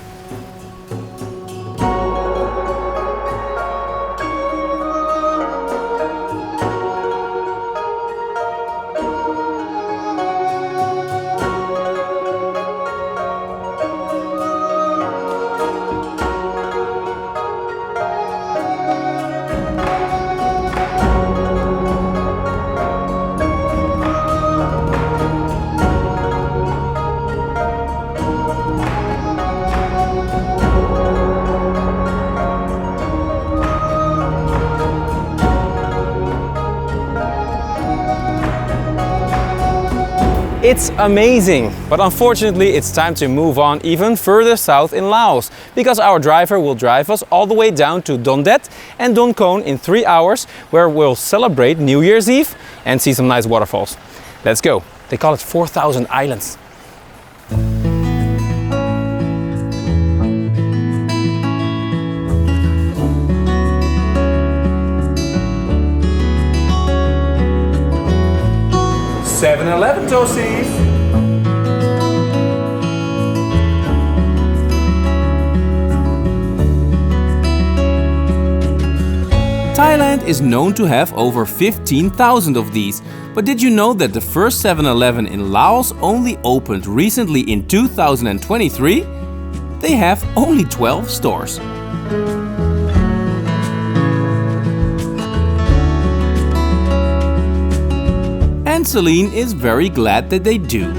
It's amazing, but unfortunately it's time to move on even further south in Laos, because our driver will drive us all the way down to Don Det and Don Kon in 3 hours, where we'll celebrate New Year's Eve and see some nice waterfalls. Let's go. They call it 4,000 islands. $7-Eleven toasties. Thailand is known to have over 15,000 of these, but did you know that the first 7-Eleven in Laos only opened recently in 2023? They have only 12 stores. And Celine is very glad that they do.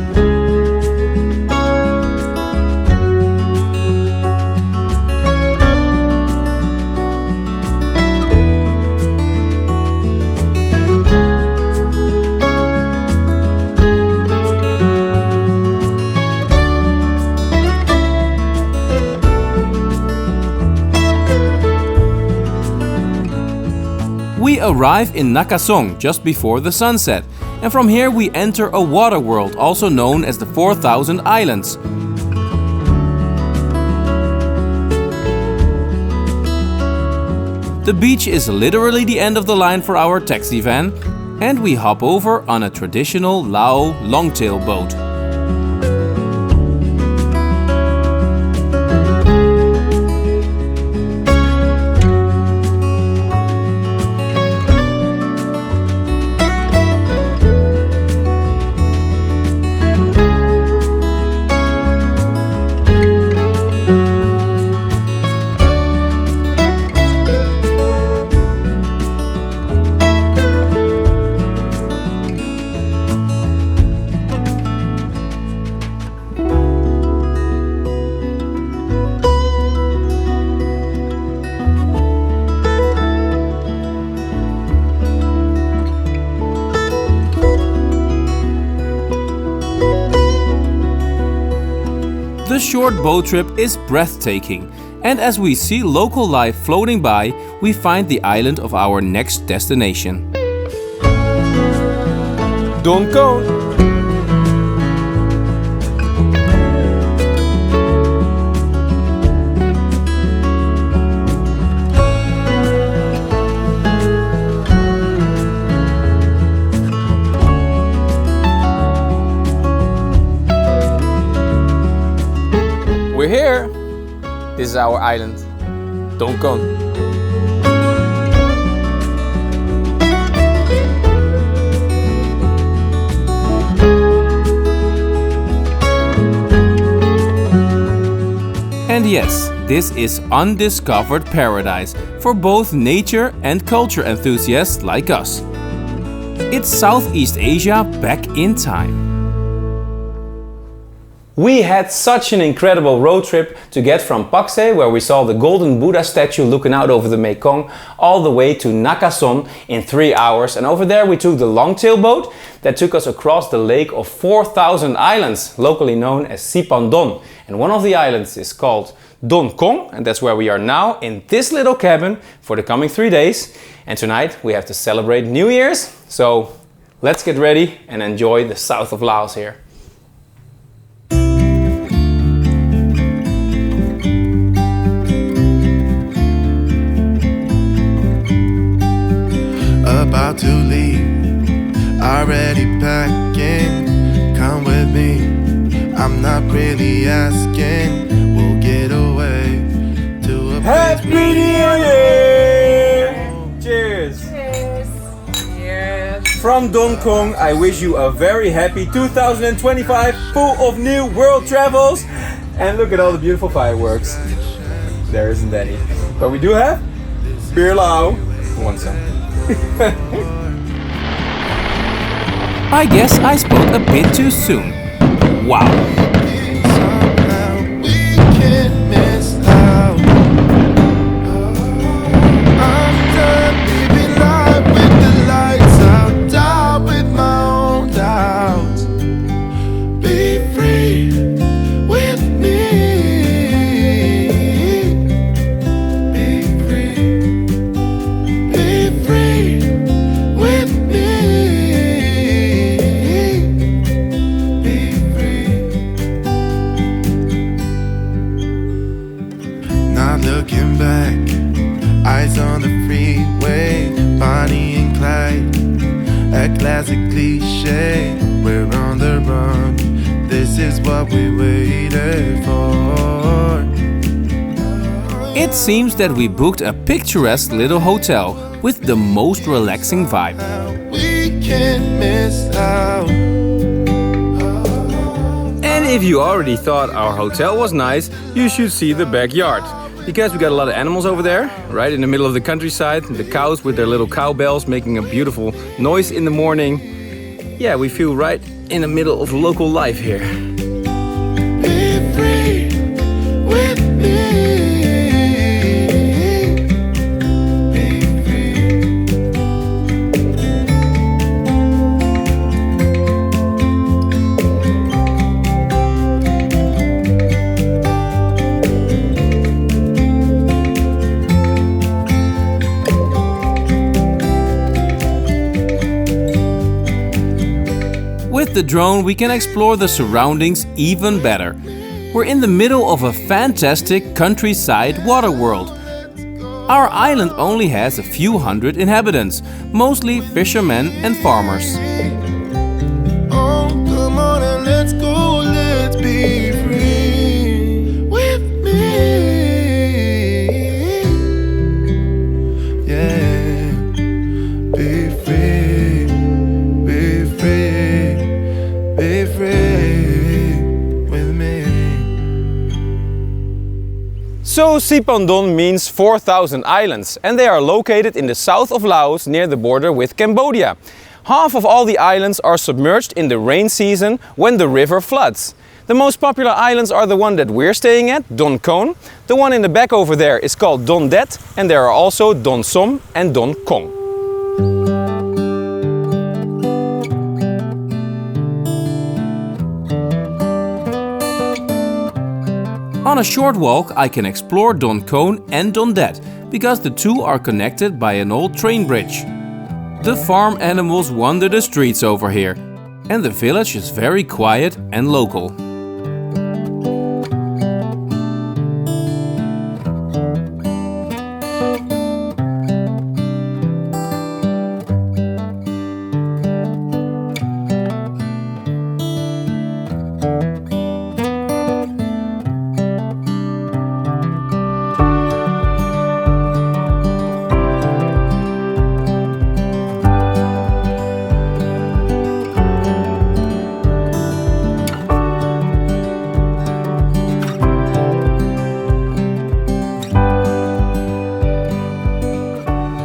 We arrive in Nakasong just before the sunset, and from here we enter a water world also known as the 4,000 Islands. The beach is literally the end of the line for our taxi van, and we hop over on a traditional Lao longtail boat. The short boat trip is breathtaking, and as we see local life floating by, we find the island of our next destination. Don Kon. We're here. This is our island, Don Kon. And yes, this is undiscovered paradise for both nature and culture enthusiasts like us. It's Southeast Asia back in time. We had such an incredible road trip to get from Pakse, where we saw the golden Buddha statue looking out over the Mekong, all the way to Nakasong in 3 hours. And over there we took the longtail boat that took us across the lake of 4,000 islands, locally known as Phan Don. And one of the islands is called Don Kon, and that's where we are now in this little cabin for the coming 3 days. And tonight we have to celebrate New Year's, so let's get ready and enjoy the south of Laos here. about to leave, already packing. Come with me, I'm not really asking. We'll get away to a Happy New Year! Cheers! From Don Kong, I wish you a very happy 2025, full of new world travels. And look at all the beautiful fireworks. There isn't any, but we do have beer Lao. Who wants some? I guess I spoke a bit too soon. Wow. Somehow we can't miss out. I'm done living life with the lights out, down with my own doubts. Be free with me. Be free. Be free with me. Be free. Not looking back, eyes on the freeway, Bonnie and Clyde, a classic cliche. We're on the run, this is what we waited for. It seems that we booked a picturesque little hotel with the most relaxing vibe. We can't miss out. And if you already thought our hotel was nice, you should see the backyard. Because we got a lot of animals over there, right in the middle of the countryside. The cows with their little cowbells making a beautiful noise in the morning. Yeah, we feel right in the middle of local life here. Be free with me. Be free. With the drone, we can explore the surroundings even better. We're in the middle of a fantastic countryside water world. Our island only has a few hundred inhabitants, mostly fishermen and farmers. Oh, come on and let's go, let's be free with me. Yeah, be free, be free, be free with me. So Phan Don means 4,000 islands, and they are located in the south of Laos near the border with Cambodia. Half of all the islands are submerged in the rain season when the river floods. The most popular islands are the one that we're staying at, Don Kon. The one in the back over there is called Don Det, and there are also Don Som and Don Kong. On a short walk, I can explore Don Kon and Don Det, because the two are connected by an old train bridge. The farm animals wander the streets over here, and the village is very quiet and local.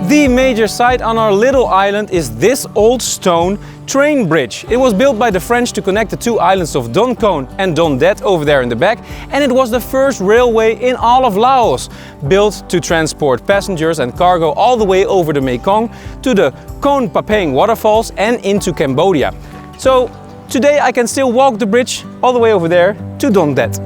The major sight on our little island is this old stone train bridge. It was built by the French to connect the two islands of Don Kon and Don Det over there in the back, and it was the first railway in all of Laos, built to transport passengers and cargo all the way over the Mekong to the Kuang Si Waterfalls and into Cambodia. So today I can still walk the bridge all the way over there to Don Det.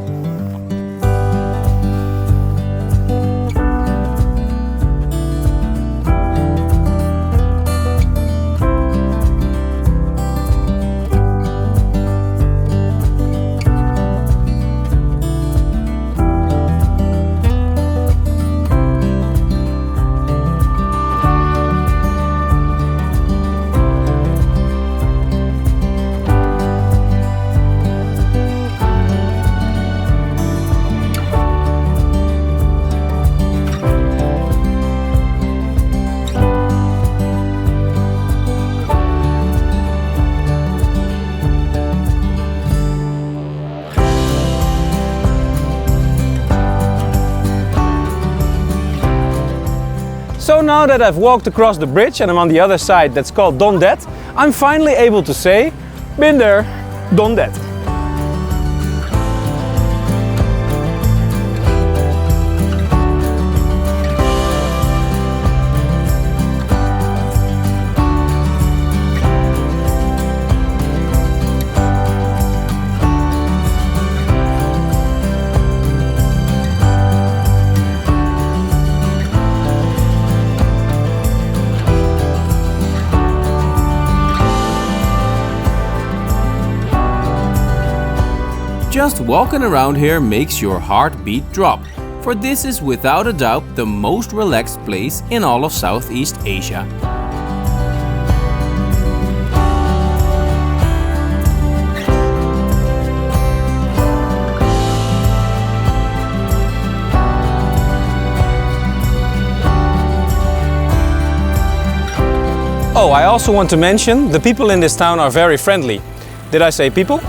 now that I've walked across the bridge and I'm on the other side that's called Don Dat, I'm finally able to say, been there, done that. Just walking around here makes your heartbeat drop, for this is without a doubt the most relaxed place in all of Southeast Asia. Oh, I also want to mention, the people in this town are very friendly. Did I say people?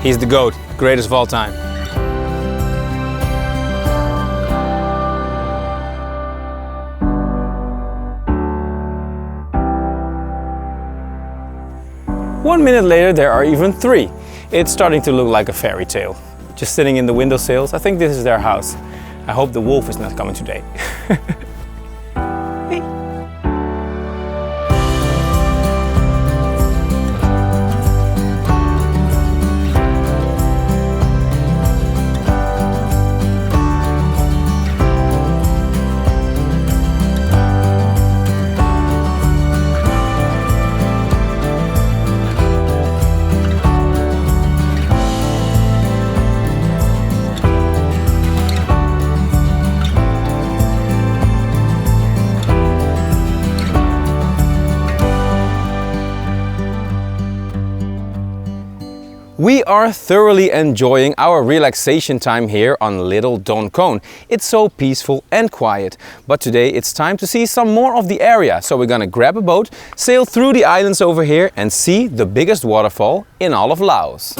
He's the GOAT, greatest of all time. One minute later there are even three. It's starting to look like a fairy tale. Just sitting in the windowsills, I think this is their house. I hope the wolf is not coming today. We are thoroughly enjoying our relaxation time here on Little Don Cone. It's so peaceful and quiet. But today it's time to see some more of the area. So we're gonna grab a boat, sail through the islands over here and see the biggest waterfall in all of Laos.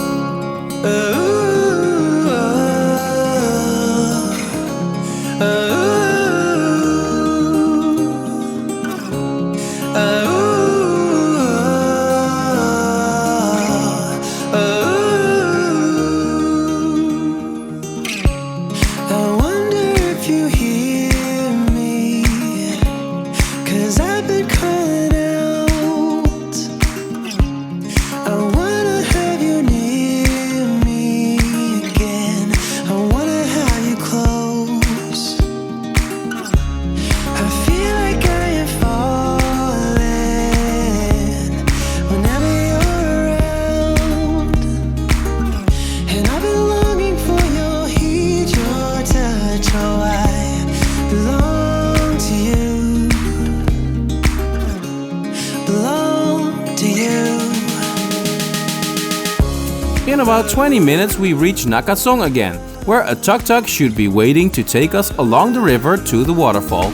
In about 20 minutes we reach Nakasong again, where a tuk-tuk should be waiting to take us along the river to the waterfall.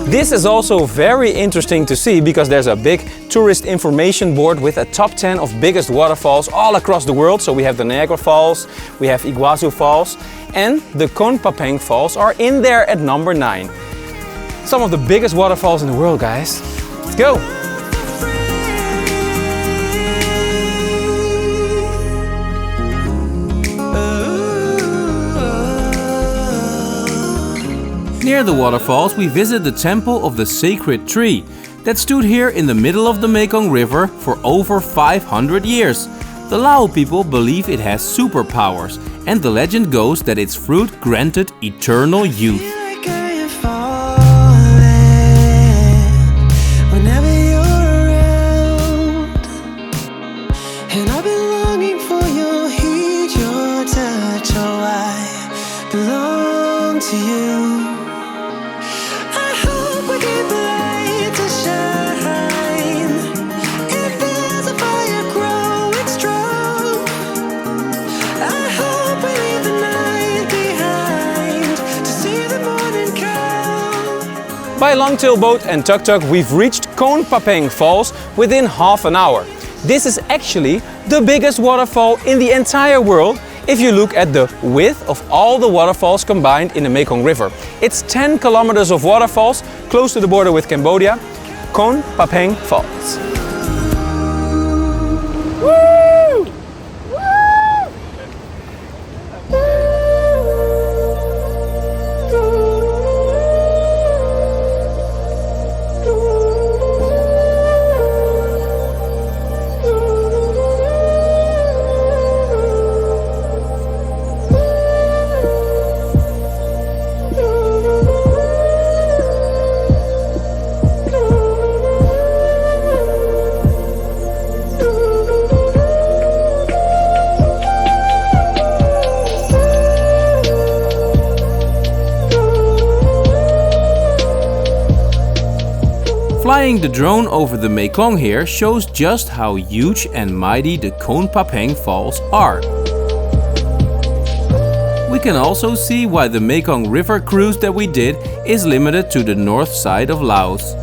This is also very interesting to see because there's a big tourist information board with a top 10 of biggest waterfalls all across the world. So we have the Niagara Falls, we have Iguazu Falls, and the Kon Papeng Falls are in there at number 9. Some of the biggest waterfalls in the world, guys. Let's go! Near the waterfalls we visit the temple of the sacred tree that stood here in the middle of the Mekong River for over 500 years. The Lao people believe it has superpowers, and the legend goes that its fruit granted eternal youth. To you. By longtail boat and tuk-tuk we've reached Kuang Si Falls within half an hour. This is actually the biggest waterfall in the entire world if you look at the width of all the waterfalls combined in the Mekong River. It's 10 kilometers of waterfalls close to the border with Cambodia. Kuang Si Falls. Flying the drone over the Mekong here shows just how huge and mighty the Kuang Si Falls are. We can also see why the Mekong River cruise that we did is limited to the north side of Laos.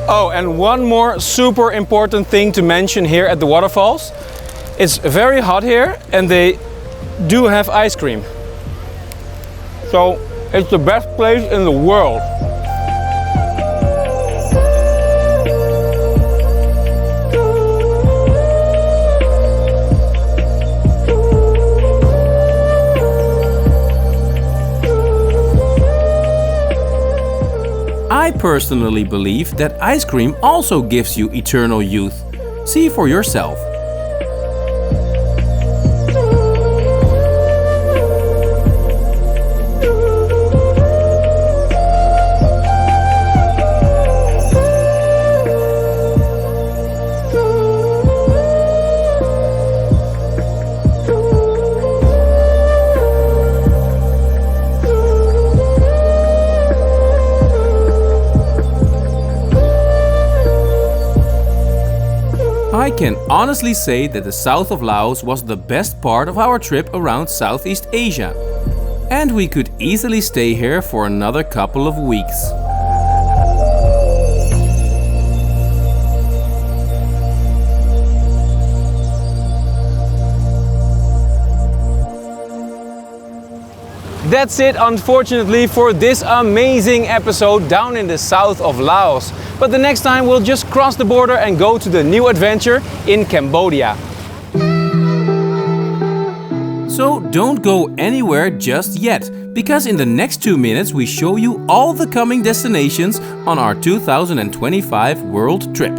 Oh, and one more super important thing to mention here at the waterfalls. It's very hot here and they do have ice cream. So it's the best place in the world. I personally believe that ice cream also gives you eternal youth. See for yourself. I can honestly say that the south of Laos was the best part of our trip around Southeast Asia. And we could easily stay here for another couple of weeks. That's it, unfortunately, for this amazing episode down in the south of Laos. But the next time we'll just cross the border and go to the new adventure in Cambodia. So don't go anywhere just yet, because in the next 2 minutes we show you all the coming destinations on our 2025 world trip.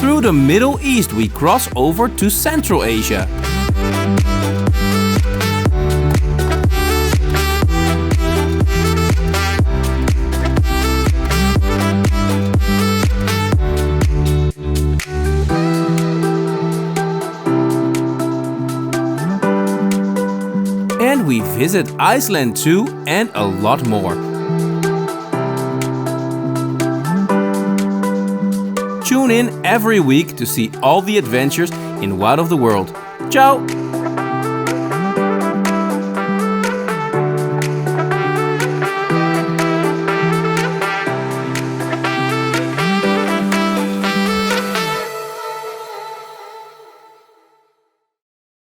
Through the Middle East we cross over to Central Asia. And we visit Iceland too, and a lot more. Tune in every week to see all the adventures in Wild of the World. Ciao!